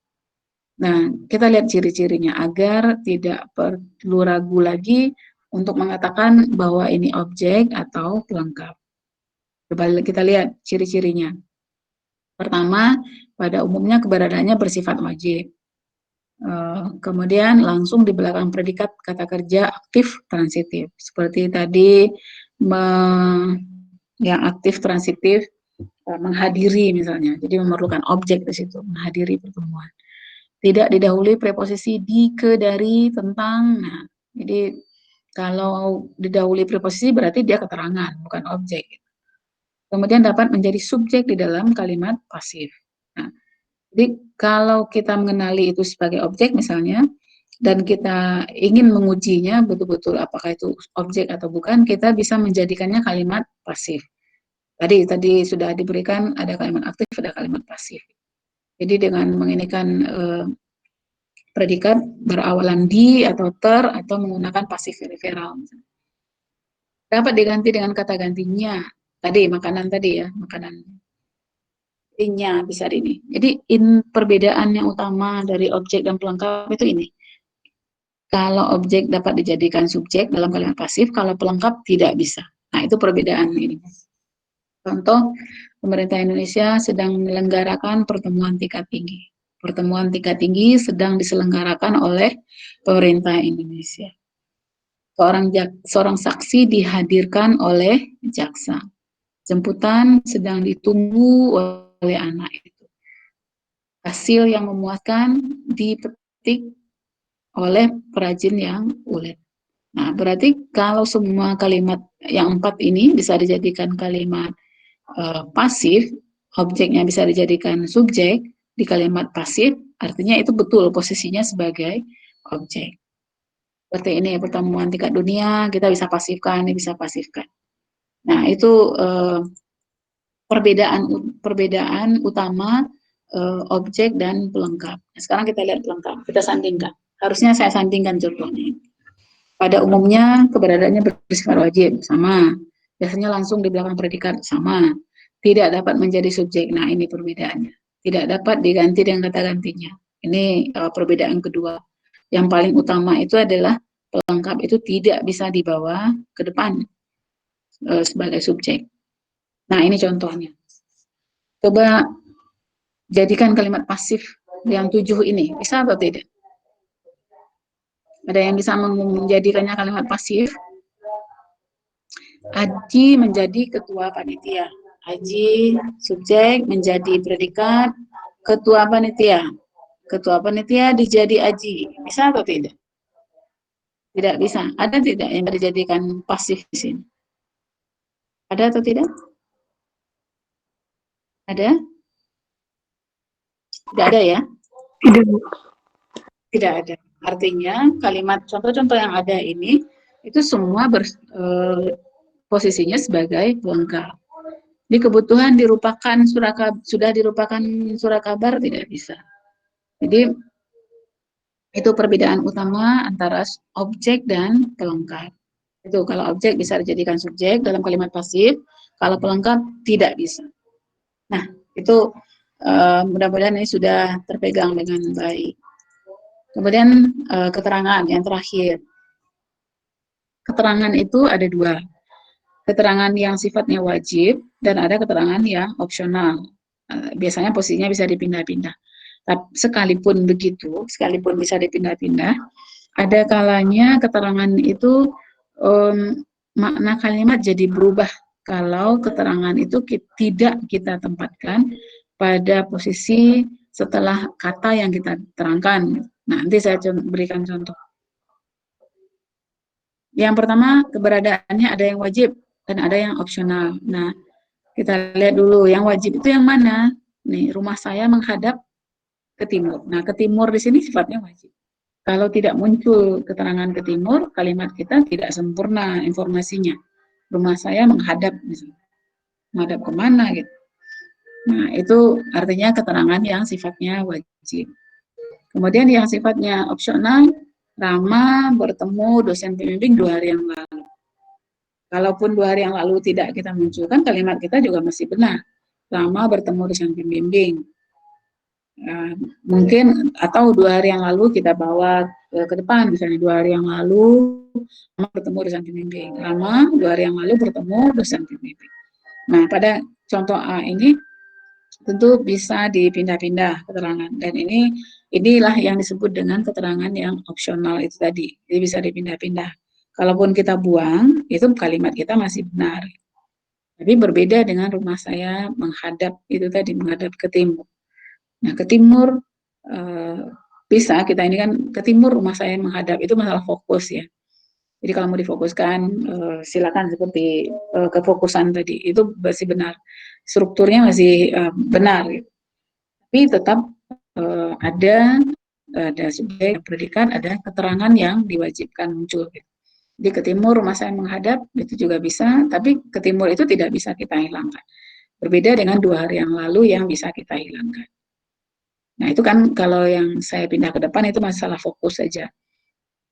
Nah, kita lihat ciri-cirinya agar tidak perlu ragu lagi untuk mengatakan bahwa ini objek atau pelengkap. Coba kita lihat ciri-cirinya. Pertama, pada umumnya keberadaannya bersifat wajib. Kemudian langsung di belakang predikat kata kerja aktif transitif. Seperti tadi yang aktif transitif menghadiri misalnya. Jadi memerlukan objek di situ, menghadiri pertemuan. Tidak didahului preposisi di, ke, dari, tentang. Nah, jadi kalau didahului preposisi berarti dia keterangan, bukan objek. Kemudian dapat menjadi subjek di dalam kalimat pasif. Nah, jadi kalau kita mengenali itu sebagai objek misalnya, dan kita ingin mengujinya betul-betul apakah itu objek atau bukan, kita bisa menjadikannya kalimat pasif. Tadi sudah diberikan ada kalimat aktif, ada kalimat pasif. Jadi dengan menginikan predikat berawalan di atau ter atau menggunakan pasif referral. Dapat diganti dengan kata gantinya. Tadi makanan tadi ya, makanan nya bisa ini. Jadi perbedaan yang utama dari objek dan pelengkap itu ini. Kalau objek dapat dijadikan subjek dalam kalimat pasif, kalau pelengkap tidak bisa. Nah, itu perbedaan ini. Contoh, pemerintah Indonesia sedang menyelenggarakan pertemuan tingkat tinggi. Pertemuan tingkat tinggi sedang diselenggarakan oleh pemerintah Indonesia. Seorang saksi dihadirkan oleh jaksa. Jemputan sedang ditunggu oleh anak itu. Hasil yang memuaskan dipetik oleh perajin yang ulet. Nah, berarti kalau semua kalimat yang 4 ini bisa dijadikan kalimat pasif, objeknya bisa dijadikan subjek di kalimat pasif, artinya itu betul posisinya sebagai objek. Seperti ini pertemuan tingkat dunia, kita bisa pasifkan, ini bisa pasifkan. Nah, itu perbedaan utama objek dan pelengkap. Nah, sekarang kita lihat pelengkap, kita sandingkan. Harusnya saya sandingkan contohnya. Pada umumnya keberadaannya bersifat wajib, sama. Biasanya langsung di belakang predikat, sama. Tidak dapat menjadi subjek. Nah, ini perbedaannya. Tidak dapat diganti dengan kata gantinya. Ini perbedaan kedua. Yang paling utama itu adalah pelengkap itu tidak bisa dibawa ke depan sebagai subjek. Nah, ini contohnya. Coba jadikan kalimat pasif yang 7 ini, bisa atau tidak? Ada yang bisa menjadikannya kalimat pasif? Aji menjadi ketua panitia. Aji subjek menjadi predikat ketua panitia. Ketua panitia dijadi Aji. Bisa atau tidak? Tidak bisa. Ada tidak yang dijadikan pasif di sini? Ada atau tidak? Ada? Tidak ada ya? Tidak. Tidak ada. Artinya kalimat contoh-contoh yang ada ini itu semua posisinya sebagai pelengkap. Di kebutuhan dirupakan sudah dirupakan surat kabar tidak bisa. Jadi itu perbedaan utama antara objek dan pelengkap. Itu kalau objek bisa dijadikan subjek dalam kalimat pasif, kalau pelengkap tidak bisa. Nah, itu mudah-mudahan ini sudah terpegang dengan baik. Kemudian keterangan yang terakhir. Keterangan itu ada dua. Keterangan yang sifatnya wajib dan ada keterangan yang opsional. Biasanya posisinya bisa dipindah-pindah. Tapi sekalipun begitu, sekalipun bisa dipindah-pindah, ada kalanya keterangan itu makna kalimat jadi berubah kalau keterangan itu tidak kita tempatkan pada posisi setelah kata yang kita terangkan. Nah, nanti saya berikan contoh. Yang pertama, keberadaannya ada yang wajib dan ada yang opsional. Nah, kita lihat dulu yang wajib itu yang mana? Nih, rumah saya menghadap ke timur. Nah, ke timur di sini sifatnya wajib. Kalau tidak muncul keterangan ke timur, kalimat kita tidak sempurna informasinya. Rumah saya menghadap, misalnya. Menghadap kemana gitu. Nah, itu artinya keterangan yang sifatnya wajib. Kemudian yang sifatnya opsional, Rama bertemu dosen pembimbing 2 hari yang lalu. Kalaupun 2 hari yang lalu tidak kita munculkan, kalimat kita juga masih benar. Rama bertemu dosen pembimbing. Mungkin atau 2 hari yang lalu kita bawa ke depan, misalnya 2 hari yang lalu Rama bertemu dosen pembimbing. Rama 2 hari yang lalu bertemu dosen pembimbing. Nah, pada contoh A ini tentu bisa dipindah-pindah keterangan, dan inilah yang disebut dengan keterangan yang opsional itu tadi. Jadi bisa dipindah-pindah. Kalaupun kita buang, itu kalimat kita masih benar. Tapi berbeda dengan rumah saya menghadap itu tadi, menghadap ke timur. Nah, ke timur bisa kita ini kan ke timur rumah saya menghadap, itu masalah fokus ya. Jadi kalau mau difokuskan silakan seperti kefokusan tadi itu masih benar, strukturnya masih benar. Gitu. Tapi tetap ada subjek predikat, ada keterangan yang diwajibkan muncul. Gitu. Jadi ke timur rumah saya menghadap itu juga bisa, tapi ke timur itu tidak bisa kita hilangkan. Berbeda dengan 2 hari yang lalu yang bisa kita hilangkan. Nah itu kan kalau yang saya pindah ke depan itu masalah fokus saja.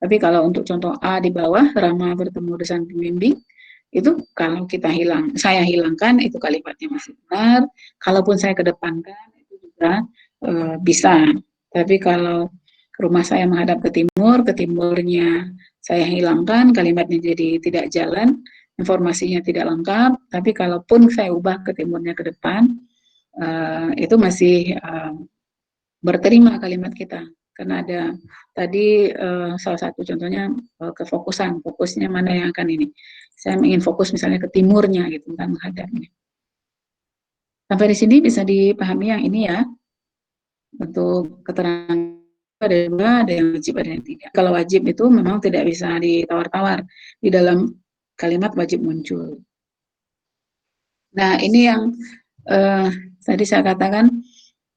Tapi kalau untuk contoh A di bawah, Rama bertemu dosen pembimbing, itu kalau saya hilangkan, itu kalimatnya masih benar. Kalaupun saya kedepankan, itu juga bisa. Tapi kalau rumah saya menghadap ke timurnya saya hilangkan, kalimatnya jadi tidak jalan, informasinya tidak lengkap. Tapi kalaupun saya ubah ke timurnya ke depan, itu masih berterima kalimat kita. Karena ada tadi salah satu contohnya kefokusan, fokusnya mana yang akan ini. Saya ingin fokus misalnya ke timurnya gitu, kan menghadapnya. Sampai di sini bisa dipahami yang ini ya. Untuk keterangan ada dua, ada yang wajib, ada yang tidak. Kalau wajib itu memang tidak bisa ditawar-tawar. Di dalam kalimat wajib muncul. Nah, ini yang tadi saya katakan,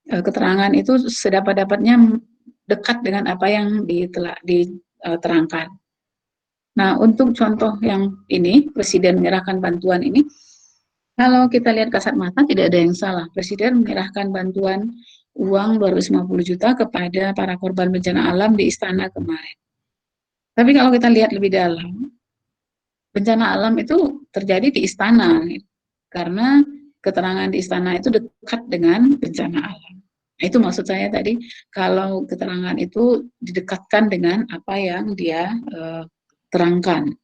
keterangan itu sedapat-dapatnya dekat dengan apa yang diterangkan. Nah, untuk contoh yang ini, Presiden menyerahkan bantuan ini, kalau kita lihat kasat mata tidak ada yang salah. Presiden menyerahkan bantuan uang 250 juta kepada para korban bencana alam di istana kemarin. Tapi kalau kita lihat lebih dalam, bencana alam itu terjadi di istana, karena keterangan di istana itu dekat dengan bencana alam. Itu maksud saya tadi, kalau keterangan itu didekatkan dengan apa yang dia terangkan.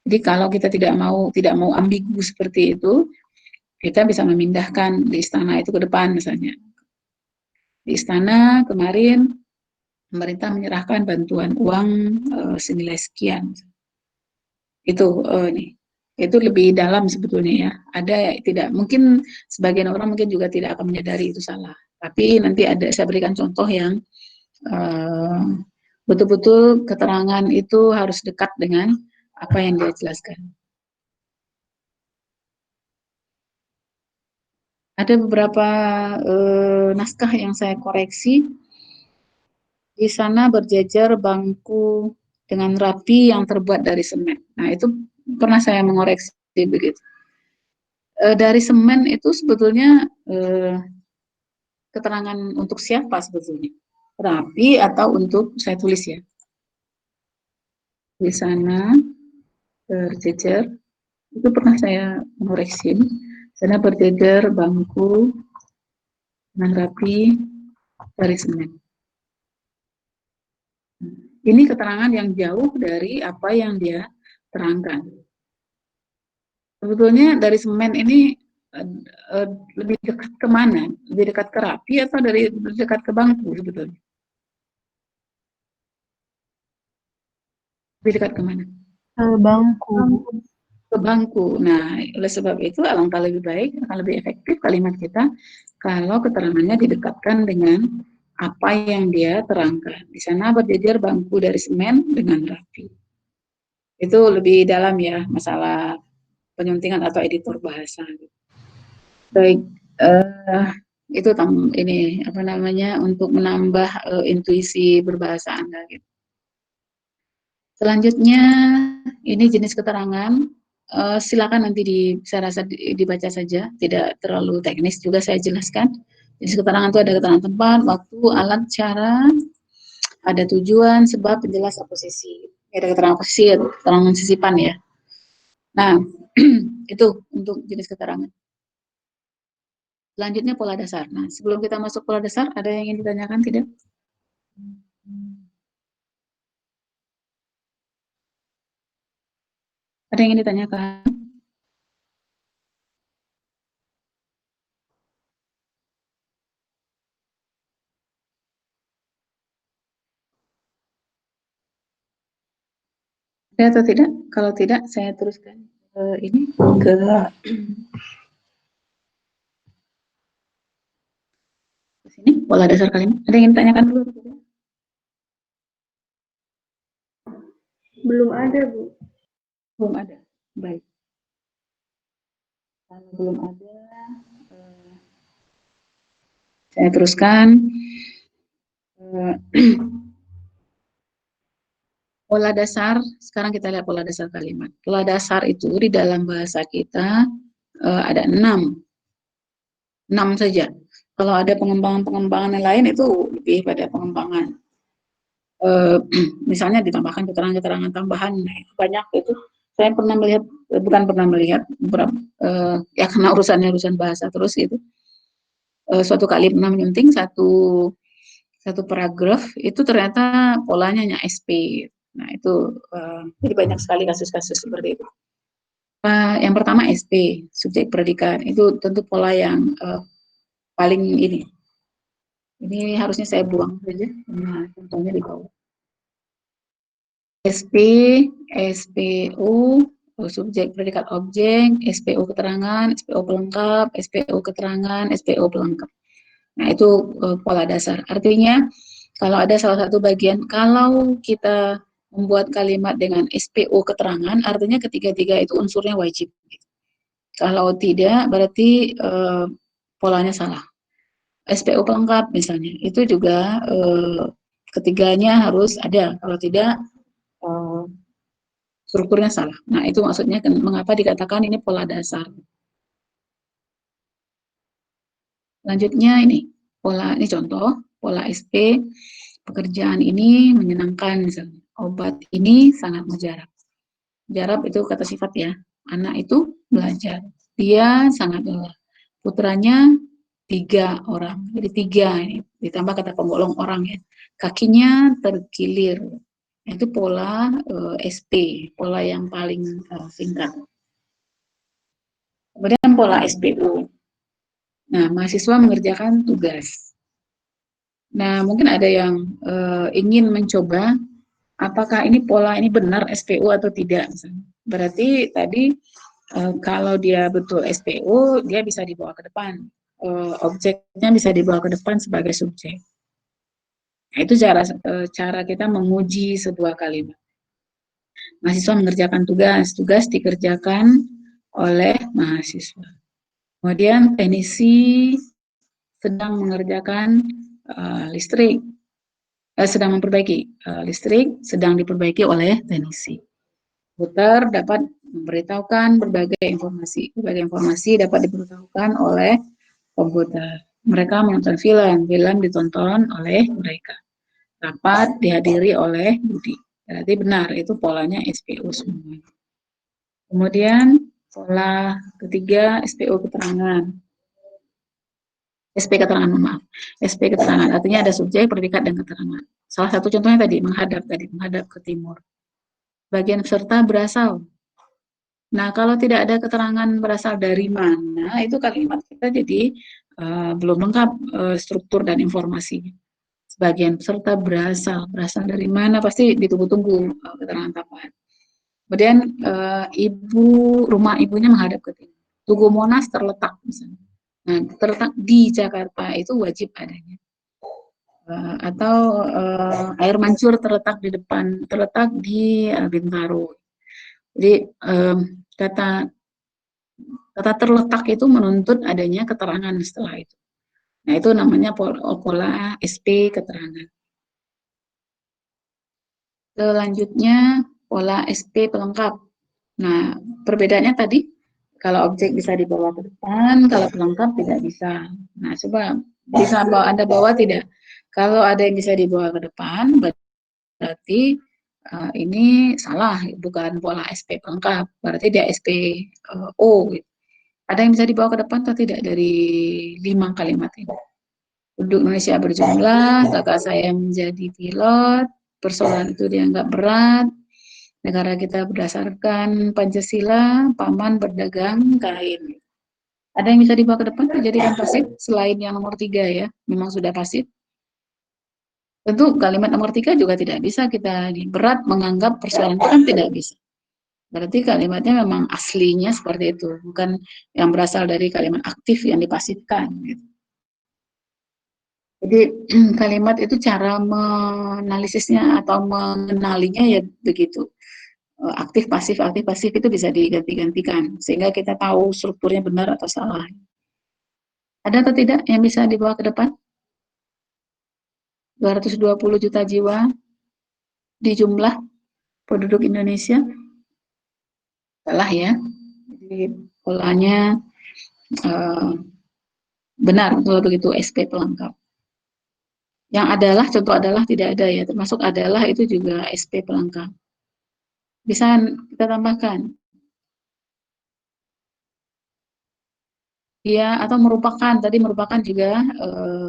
Jadi kalau kita tidak mau ambigu seperti itu, Kita bisa memindahkan di istana itu ke depan misalnya. Di istana kemarin pemerintah menyerahkan bantuan uang senilai sekian. Nih, itu lebih dalam sebetulnya ya. Ada ya, tidak mungkin sebagian orang mungkin juga tidak akan menyadari itu salah. Tapi nanti ada saya berikan contoh yang eh, betul-betul keterangan itu harus dekat dengan apa yang dia jelaskan. Ada beberapa naskah yang saya koreksi. Di sana berjejer bangku dengan rapi yang terbuat dari semen. Nah, itu pernah saya mengoreksi begitu. Dari semen itu sebetulnya keterangan untuk siapa sebetulnya? Rapi atau untuk saya tulis ya. Di sana berjejer, itu pernah saya mengoreksi. Sana berjejer bangku dengan rapi dari semen. Ini keterangan yang jauh dari apa yang dia terangkan. Sebetulnya dari semen ini eh, eh, lebih dekat ke mana? Lebih dekat ke rapi atau dari lebih dekat ke bangku sebetulnya? Lebih dekat ke mana? Bangku. Ke bangku. Nah, oleh sebab itu alangkah lebih baik, akan lebih efektif kalimat kita kalau keterangannya didekatkan dengan apa yang dia terangkan. Di sana berjejer bangku dari semen dengan rapi. Itu lebih dalam ya masalah penyuntingan atau editor bahasa. Baik, eh, itu ini apa namanya untuk menambah intuisi berbahasa Anda. Gitu. Selanjutnya ini jenis keterangan. Silakan nanti saya rasa dibaca saja, tidak terlalu teknis juga saya jelaskan. Jenis keterangan itu ada keterangan tempat, waktu, alat, cara, ada tujuan, sebab, penjelas, posisi. Ada keterangan posisi, keterangan sisipan ya. Nah, itu untuk jenis keterangan. Selanjutnya pola dasar. Nah, sebelum kita masuk pola dasar, ada yang ingin ditanyakan tidak? Ada yang ingin ditanyakan? Ada atau tidak? Kalau tidak, saya teruskan ini ke sini pola dasar kalimat. Ada yang ingin ditanyakan dulu? Belum ada, Bu. Belum ada. Baik. Kalau belum ada, saya teruskan. Pola dasar, sekarang kita lihat pola dasar kalimat. Pola dasar itu di dalam bahasa kita ada 6. 6 saja. Kalau ada pengembangan-pengembangan yang lain itu lebih pada pengembangan. Misalnya ditambahkan keterangan-keterangan tambahan, banyak itu. Saya pernah melihat, bukan pernah melihat, ya karena urusan bahasa terus itu. Suatu kali pernah menyunting satu paragraf itu ternyata polanya hanya SP. Nah itu jadi banyak sekali kasus-kasus seperti itu. Yang pertama SP, subjek predikat, itu tentu pola yang paling ini harusnya saya buang saja, nah, contohnya di bawah. SP, SPO, subjek predikat objek, SPO keterangan, SPO pelengkap, SPO keterangan, SPO pelengkap. Nah itu pola dasar. Artinya kalau ada salah satu bagian, kalau kita membuat kalimat dengan SPO keterangan, artinya ketiga-tiga itu unsurnya wajib. Kalau tidak, berarti polanya salah. SPO pelengkap misalnya, itu juga ketiganya harus ada. Kalau tidak, strukturnya salah. Nah, itu maksudnya mengapa dikatakan ini pola dasar. Selanjutnya ini contoh, pola SP, pekerjaan ini menyenangkan misalnya. Obat ini sangat mujarab. Mujarab itu kata sifat ya. Anak itu belajar. Dia sangat lelah. Putranya 3 orang. Jadi 3 ini. Ditambah kata penggolong orang ya. Kakinya terkilir. Itu pola SP, pola yang paling singkat. Kemudian pola SPO. Nah, mahasiswa mengerjakan tugas. Nah, mungkin ada yang ingin mencoba apakah ini pola ini benar SPO atau tidak. Misalnya. Berarti tadi kalau dia betul SPO, dia bisa dibawa ke depan. Objeknya bisa dibawa ke depan sebagai subjek. Nah, itu cara kita menguji sebuah kalimat. Mahasiswa mengerjakan tugas, tugas dikerjakan oleh mahasiswa. Kemudian teknisi sedang mengerjakan listrik, sedang memperbaiki listrik, sedang diperbaiki oleh teknisi. Komputer dapat memberitahukan berbagai informasi. Berbagai informasi dapat diberitahukan oleh komputer. Mereka menonton film, film ditonton oleh mereka. Rapat dihadiri oleh Budi. Berarti benar, itu polanya SPO semua. Kemudian pola ketiga SPO keterangan. SP keterangan, maaf. SP keterangan artinya ada subjek, predikat, dan keterangan. Salah satu contohnya tadi menghadap ke timur. Bagian peserta berasal. Nah, kalau tidak ada keterangan berasal dari mana, itu kalimat kita jadi belum lengkap struktur dan informasinya. Sebagian peserta berasal dari mana pasti ditunggu-tunggu keterangan tambahan. Kemudian rumah ibunya menghadap ke timur. Tugu Monas terletak misalnya. Nah, terletak di Jakarta itu wajib adanya. Atau air mancur terletak di Bintaro. Jadi kata kata terletak itu menuntut adanya keterangan setelah itu. Nah, itu namanya pola SP keterangan. Selanjutnya pola SP pelengkap. Nah, perbedaannya tadi kalau objek bisa dibawa ke depan, kalau pelengkap tidak bisa. Nah, coba bisa Anda bawa tidak? Kalau ada yang bisa dibawa ke depan, berarti ini salah, bukan pola SP pelengkap. Berarti dia SP O. Gitu. Ada yang bisa dibawa ke depan atau tidak dari 5 kalimat ini? Penduduk Indonesia berjumlah, kakak saya menjadi pilot, persoalan itu dianggap berat, negara kita berdasarkan Pancasila, paman berdagang kain. Ada yang bisa dibawa ke depan dijadikan pasif selain yang nomor 3 ya, memang sudah pasif. Tentu kalimat nomor 3 juga tidak bisa kita berat menganggap persoalan itu kan tidak bisa. Berarti kalimatnya memang aslinya seperti itu, bukan yang berasal dari kalimat aktif yang dipasifkan. Gitu. Jadi kalimat itu cara menganalisisnya atau mengenalinya ya begitu. Aktif pasif itu bisa diganti-gantikan sehingga kita tahu strukturnya benar atau salah. Ada atau tidak yang bisa dibawa ke depan? 220 juta jiwa di jumlah penduduk Indonesia. Salah ya. Jadi polanya benar kalau begitu SP pelengkap. Yang adalah, contoh adalah tidak ada ya, termasuk adalah itu juga SP pelengkap. Bisa kita tambahkan. Ya, atau merupakan, tadi merupakan juga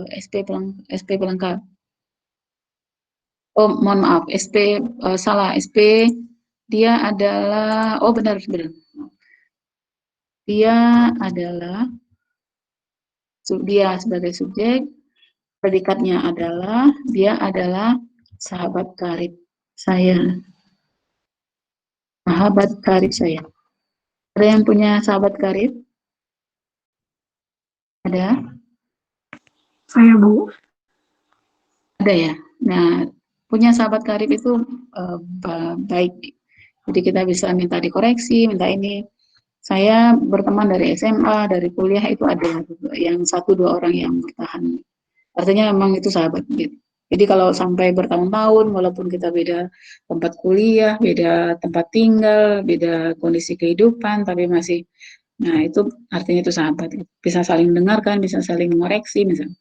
SP pelengkap. Oh, mohon maaf, salah, SP dia adalah, oh benar, benar. Dia adalah, dia sebagai subjek, predikatnya adalah, dia adalah sahabat karib saya. Sahabat karib saya. Ada yang punya sahabat karib? Ada? Saya, Bu. Ada ya. Nah, punya sahabat karib itu baik. Jadi kita bisa minta dikoreksi, minta ini. Saya berteman dari SMA, dari kuliah itu ada yang 1-2 orang yang bertahan. Artinya memang itu sahabat gitu. Jadi kalau sampai bertahun-tahun, walaupun kita beda tempat kuliah, beda tempat tinggal, beda kondisi kehidupan, tapi masih, nah itu artinya itu sahabat. Bisa saling mendengarkan, bisa saling mengoreksi, misalnya.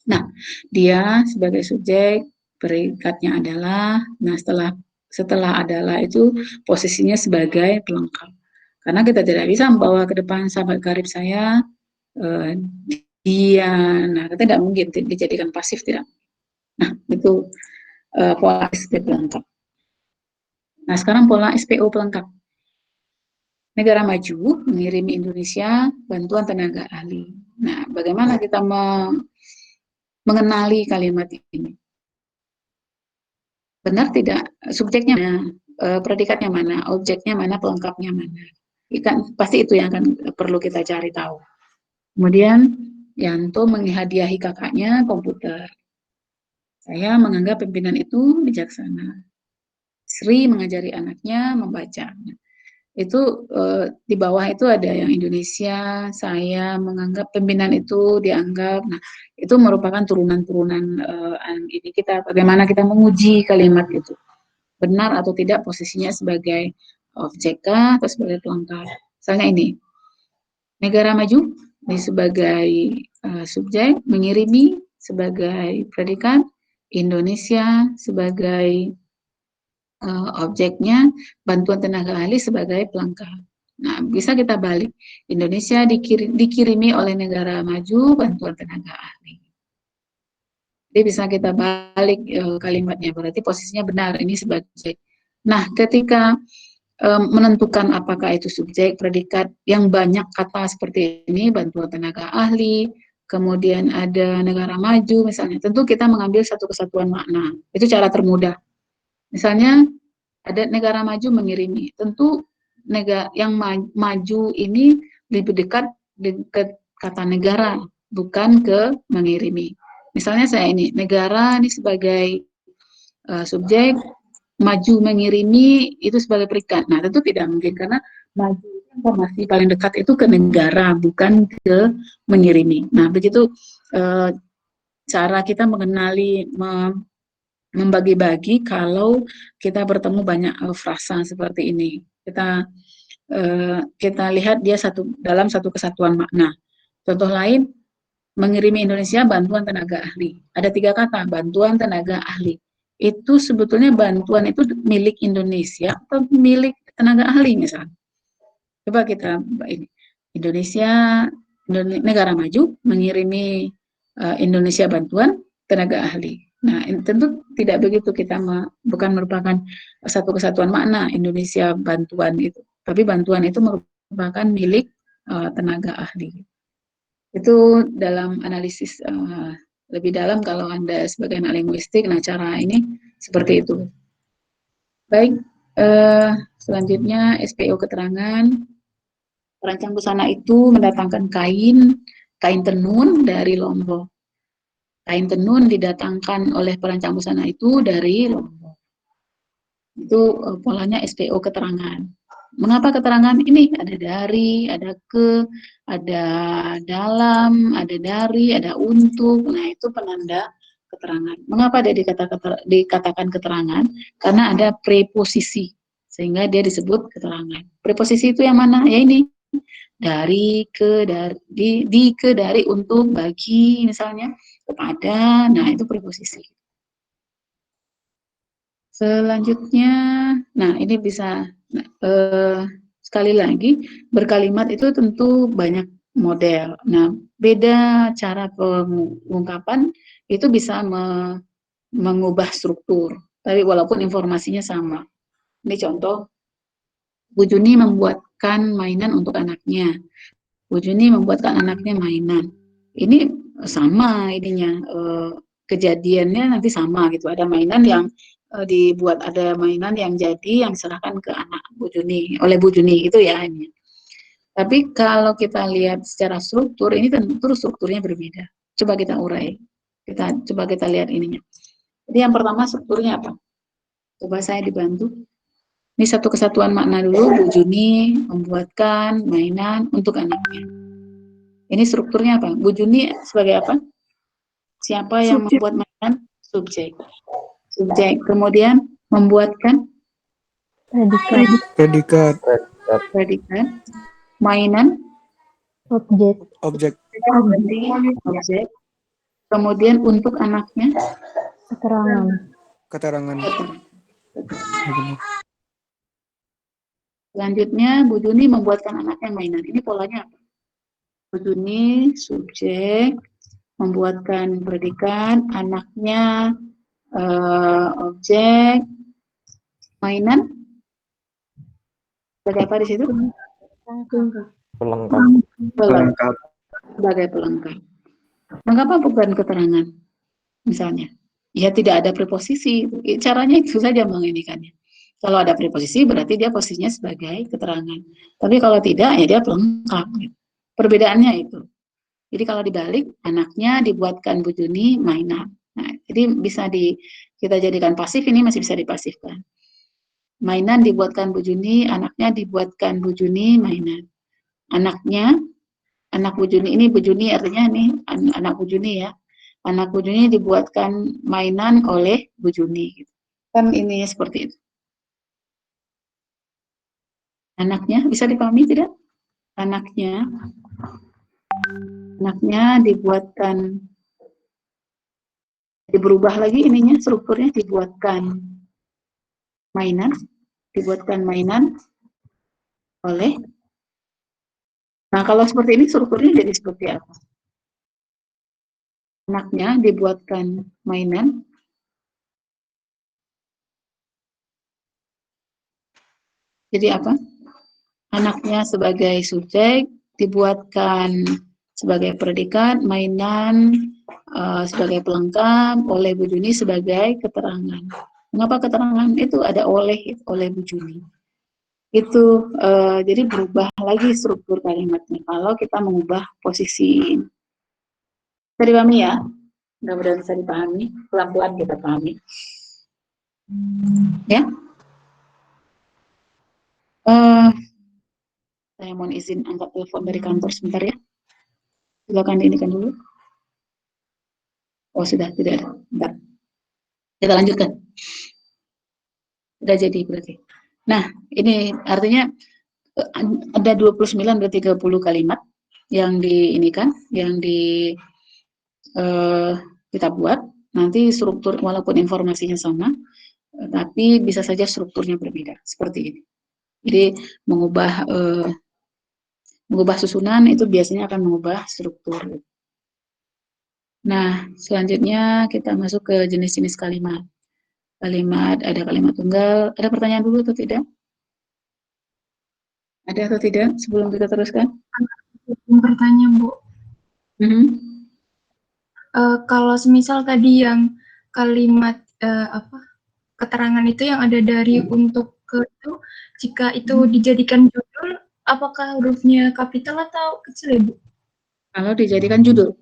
Nah, dia sebagai subjek perikatnya adalah, nah setelah adalah itu posisinya sebagai pelengkap. Karena kita tidak bisa membawa ke depan sahabat karib saya, eh, dia, nah kita tidak mungkin dijadikan pasif tidak. Nah, itu pola SP pelengkap. Nah, sekarang pola SPO pelengkap. Negara maju mengirimi Indonesia bantuan tenaga ahli. Nah, bagaimana kita mengenali kalimat ini? Benar tidak? Subjeknya mana? Predikatnya mana? Objeknya mana? Pelengkapnya mana? Ikan, pasti itu yang akan perlu kita cari tahu. Kemudian Yanto menghadiahi kakaknya komputer. Saya menganggap pimpinan itu bijaksana. Sri mengajari anaknya membaca. Itu di bawah itu ada yang Indonesia, saya menganggap pimpinan itu dianggap. Nah, itu merupakan turunan-turunan ini kita bagaimana kita menguji kalimat itu. Benar atau tidak posisinya sebagai objek atau sebagai pelengkap. Misalnya ini, negara maju sebagai subjek, mengirimi sebagai predikat, Indonesia sebagai objeknya, bantuan tenaga ahli sebagai pelengkap. Nah, bisa kita balik. Indonesia dikirimi oleh negara maju bantuan tenaga ahli. Jadi bisa kita balik kalimatnya, berarti posisinya benar, ini sebagai subjek. Nah, ketika menentukan apakah itu subjek, predikat, yang banyak kata seperti ini, bantuan tenaga ahli, kemudian ada negara maju misalnya, tentu kita mengambil satu kesatuan makna. Itu cara termudah. Misalnya ada negara maju mengirimi, tentu negara yang maju ini lebih dekat kata negara, bukan ke mengirimi. Misalnya saya ini, negara ini sebagai subjek, maju mengirimi itu sebagai perikat. Nah, tentu tidak mungkin karena maju informasi paling dekat itu ke negara, bukan ke mengirimi. Nah, begitu cara kita mengenali, membagi-bagi kalau kita bertemu banyak frasa seperti ini. Kita lihat dia dalam satu kesatuan makna. Contoh lain, mengirimi Indonesia bantuan tenaga ahli. Ada 3 kata, bantuan tenaga ahli. Itu sebetulnya bantuan itu milik Indonesia atau milik tenaga ahli misalnya. Coba kita ini. Indonesia, negara maju mengirimi Indonesia bantuan tenaga ahli. Nah, tentu tidak begitu, kita bukan merupakan satu kesatuan makna Indonesia bantuan itu, tapi bantuan itu merupakan milik tenaga ahli. Itu dalam analisis lebih dalam kalau Anda sebagai anak linguistik, nah cara ini seperti itu. Baik, selanjutnya SPO keterangan. Perancang busana itu mendatangkan kain tenun dari Lombok. Kain tenun didatangkan oleh perancang busana itu dari Lombok. Itu polanya SPO keterangan. Mengapa keterangan ini? Ada dari, ada ke, ada dalam, ada dari, ada untuk. Nah, itu penanda keterangan. Mengapa dia dikatakan keterangan? Karena ada preposisi, sehingga dia disebut keterangan. Preposisi itu yang mana? Ya ini, dari, ke, dari, di, ke, dari, untuk, bagi, misalnya, kepada. Nah, itu preposisi. Selanjutnya, nah ini bisa sekali lagi berkalimat itu tentu banyak model. Nah, beda cara pengungkapan itu bisa mengubah struktur, tapi walaupun informasinya sama. Ini contoh, Bu Juni membuatkan mainan untuk anaknya. Bu Juni membuatkan anaknya mainan. Ini sama ininya, kejadiannya nanti sama gitu. Ada mainan yang dibuat, ada mainan yang jadi yang diserahkan ke anak Bu Juni oleh Bu Juni itu ya ini. Tapi kalau kita lihat secara struktur, ini tentu strukturnya berbeda. Coba kita urai. Coba kita lihat ininya. Jadi yang pertama strukturnya apa? Coba saya dibantu. Ini satu kesatuan makna dulu, Bu Juni membuatkan mainan untuk anaknya. Ini strukturnya apa? Bu Juni sebagai apa? Siapa yang Subjek. membuat mainan? Subjek. Subjek. Kemudian membuatkan Predikat. predikat. Mainan Objek. objek. Kemudian untuk anaknya Keterangan. Selanjutnya Bu Juni membuatkan anaknya mainan. Ini polanya apa? Bu Juni subjek, membuatkan predikat, anaknya objek, mainan sebagai apa di situ? Pelengkap. Pelengkap. Sebagai pelengkap. Mengapa bukan keterangan? Misalnya, ya tidak ada preposisi. Caranya itu saja menginikannya. Kalau ada preposisi berarti dia posisinya sebagai keterangan. Tapi kalau tidak, ya dia pelengkap. Perbedaannya itu. Jadi kalau dibalik, anaknya dibuatkan Bu Juni mainan. Nah, jadi bisa kita jadikan pasif, ini masih bisa dipasifkan. Mainan dibuatkan Bu Juni, anaknya dibuatkan Bu Juni mainan. Anaknya, anak Bu Juni, ini Bu Juni artinya nih anak Bu Juni ya. Anak Bu Juni dibuatkan mainan oleh Bu Juni. Kan ini seperti itu. Anaknya, bisa dipahami tidak? Anaknya dibuatkan, berubah lagi ininya, strukturnya dibuatkan mainan oleh. Nah, kalau seperti ini strukturnya jadi seperti apa? Anaknya dibuatkan mainan jadi apa? Anaknya sebagai subjek, dibuatkan sebagai predikat, mainan sebagai pelengkap, oleh Bu Juni sebagai keterangan. Mengapa keterangan itu ada oleh Bu Juni? Itu jadi berubah lagi struktur kalimatnya kalau kita mengubah posisi. Bisa dipahami ya? Mudah-mudahan bisa dipahami, pelan-pelan kita pahami. Ya? Saya mohon izin angkat telepon dari kantor sebentar ya. Silakan diinikan dulu. Oh sudah, tidak ada. Bentar. Kita lanjutkan. Sudah jadi berarti. Nah, ini artinya ada 29 berarti 30 kalimat yang diinikan, yang kita buat. Nanti struktur walaupun informasinya sama, tapi bisa saja strukturnya berbeda. Seperti ini. Jadi mengubah susunan itu biasanya akan mengubah struktur. Nah, selanjutnya kita masuk ke jenis-jenis kalimat. Ada kalimat tunggal. Ada pertanyaan dulu atau tidak? Ada atau tidak sebelum kita teruskan? Bertanya, Bu. Kalau semisal tadi yang kalimat keterangan itu yang ada dari untuk ke itu, jika itu dijadikan judul, apakah hurufnya kapital atau kecil ya, Bu? Kalau dijadikan judul?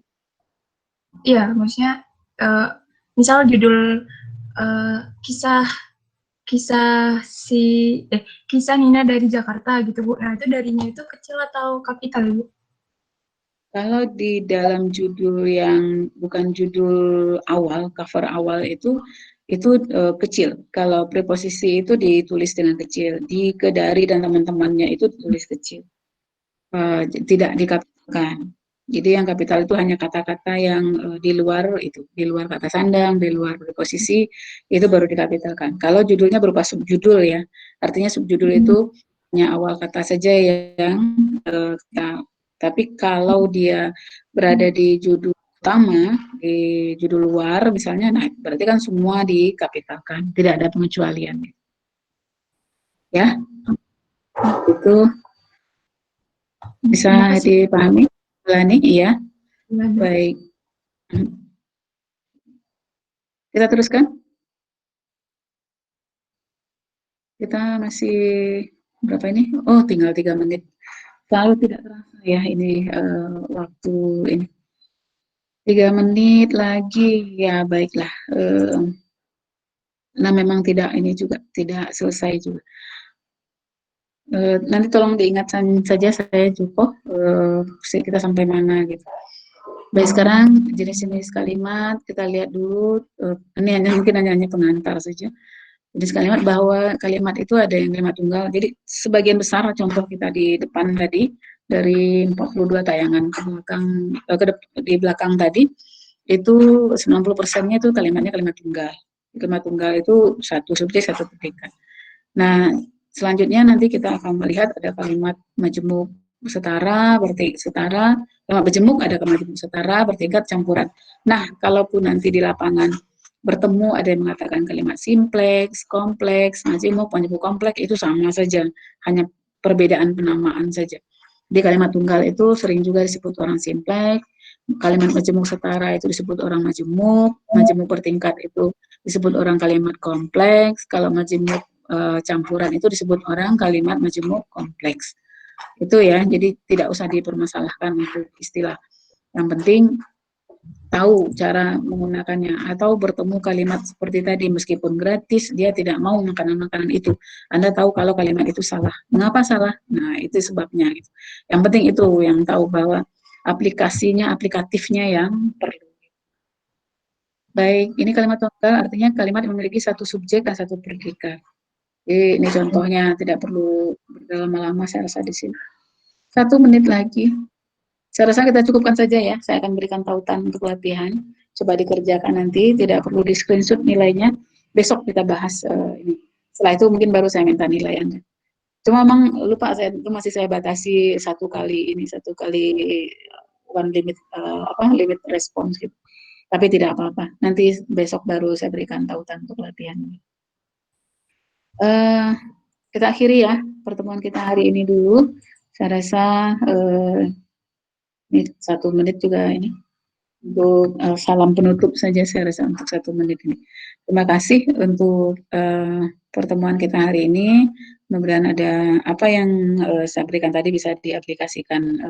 Iya, maksudnya misal judul kisah Nina dari Jakarta gitu, Bu. Nah, itu darinya itu kecil atau kapital, Bu? Kalau di dalam judul yang bukan judul awal, cover awal itu kecil. Kalau preposisi itu ditulis dengan kecil. Di Kedari dan teman-temannya itu ditulis kecil. Tidak dikapitalkan. Jadi yang kapital itu hanya kata-kata yang di luar kata sandang, di luar preposisi, itu baru dikapitalkan. Kalau judulnya berupa subjudul ya, artinya subjudul itu hanya awal kata saja yang tapi kalau dia berada di judul utama, di judul luar misalnya, nah berarti kan semua dikapitalkan, tidak ada pengecualian. Ya, itu bisa dipahami, Lani? Iya. Baik. Kita teruskan. Kita masih berapa ini? Oh, tinggal 3 menit. Selalu tidak terasa ya ini waktu ini. 3 menit lagi, ya baiklah. Nah memang tidak selesai juga. Nanti tolong diingatkan saja saya Joko, kita sampai mana gitu. Baik, sekarang jenis-jenis kalimat kita lihat dulu. Ini mungkin hanya pengantar saja. Jenis kalimat, bahwa kalimat itu ada yang kalimat tunggal. Jadi sebagian besar contoh kita di depan tadi dari 42 tayangan ke belakang di belakang tadi itu 90%-nya itu kalimatnya kalimat tunggal. Kalimat tunggal itu satu subjek satu predikat. Nah, selanjutnya nanti kita akan melihat ada kalimat majemuk setara, berarti setara, kalimat majemuk ada kalimat majemuk setara, bertingkat, campuran. Nah, kalaupun nanti di lapangan bertemu ada yang mengatakan kalimat simpleks, kompleks, majemuk, majemuk kompleks, itu sama saja. Hanya perbedaan penamaan saja. Di kalimat tunggal itu sering juga disebut orang simplex, kalimat majemuk setara itu disebut orang majemuk bertingkat itu disebut orang kalimat kompleks, kalau majemuk campuran itu disebut orang kalimat majemuk kompleks. Itu ya, jadi tidak usah dipermasalahkan itu istilah. Yang penting tahu cara menggunakannya, atau bertemu kalimat seperti tadi, meskipun gratis dia tidak mau makanan-makanan itu, Anda tahu kalau kalimat itu salah. Mengapa salah? Nah, itu sebabnya gitu. Yang penting itu yang tahu bahwa aplikasinya, aplikatifnya yang perlu. Baik, ini kalimat tunggal artinya kalimat yang memiliki satu subjek dan satu predikat. Jadi ini contohnya, tidak perlu berlama-lama saya rasa di sini. 1 menit lagi. Saya rasa kita cukupkan saja ya. Saya akan berikan tautan untuk latihan. Coba dikerjakan nanti, tidak perlu di screenshot nilainya. Besok kita bahas ini. Setelah itu mungkin baru saya minta nilai Anda. Cuma memang lupa itu masih saya batasi 1 kali one limit limit respons gitu. Tapi tidak apa-apa. Nanti besok baru saya berikan tautan untuk latihan. Kita akhiri ya pertemuan kita hari ini dulu. Saya rasa ini 1 menit juga ini untuk salam penutup saja, saya rasa untuk 1 menit ini. Terima kasih untuk pertemuan kita hari ini. Mudah-mudahan ada apa yang saya berikan tadi bisa diaplikasikan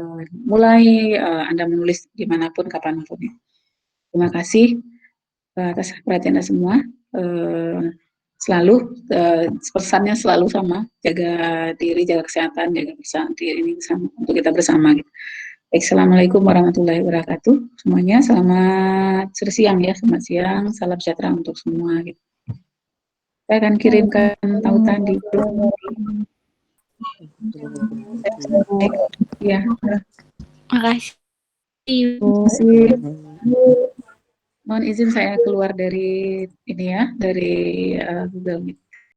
mulai Anda menulis dimanapun, kapanpun. Terima kasih atas perhatian Anda semua. Selalu pesannya selalu sama, jaga diri, jaga kesehatan, jaga diri ini untuk kita bersama. Gitu. Baik, assalamualaikum warahmatullahi wabarakatuh semuanya. Selamat siang ya, selamat siang, salam sejahtera untuk semua. Gitu. Saya akan kirimkan tautan di grup. Ya. Makasih. Mohon izin saya keluar dari ini ya, dari Google Meet.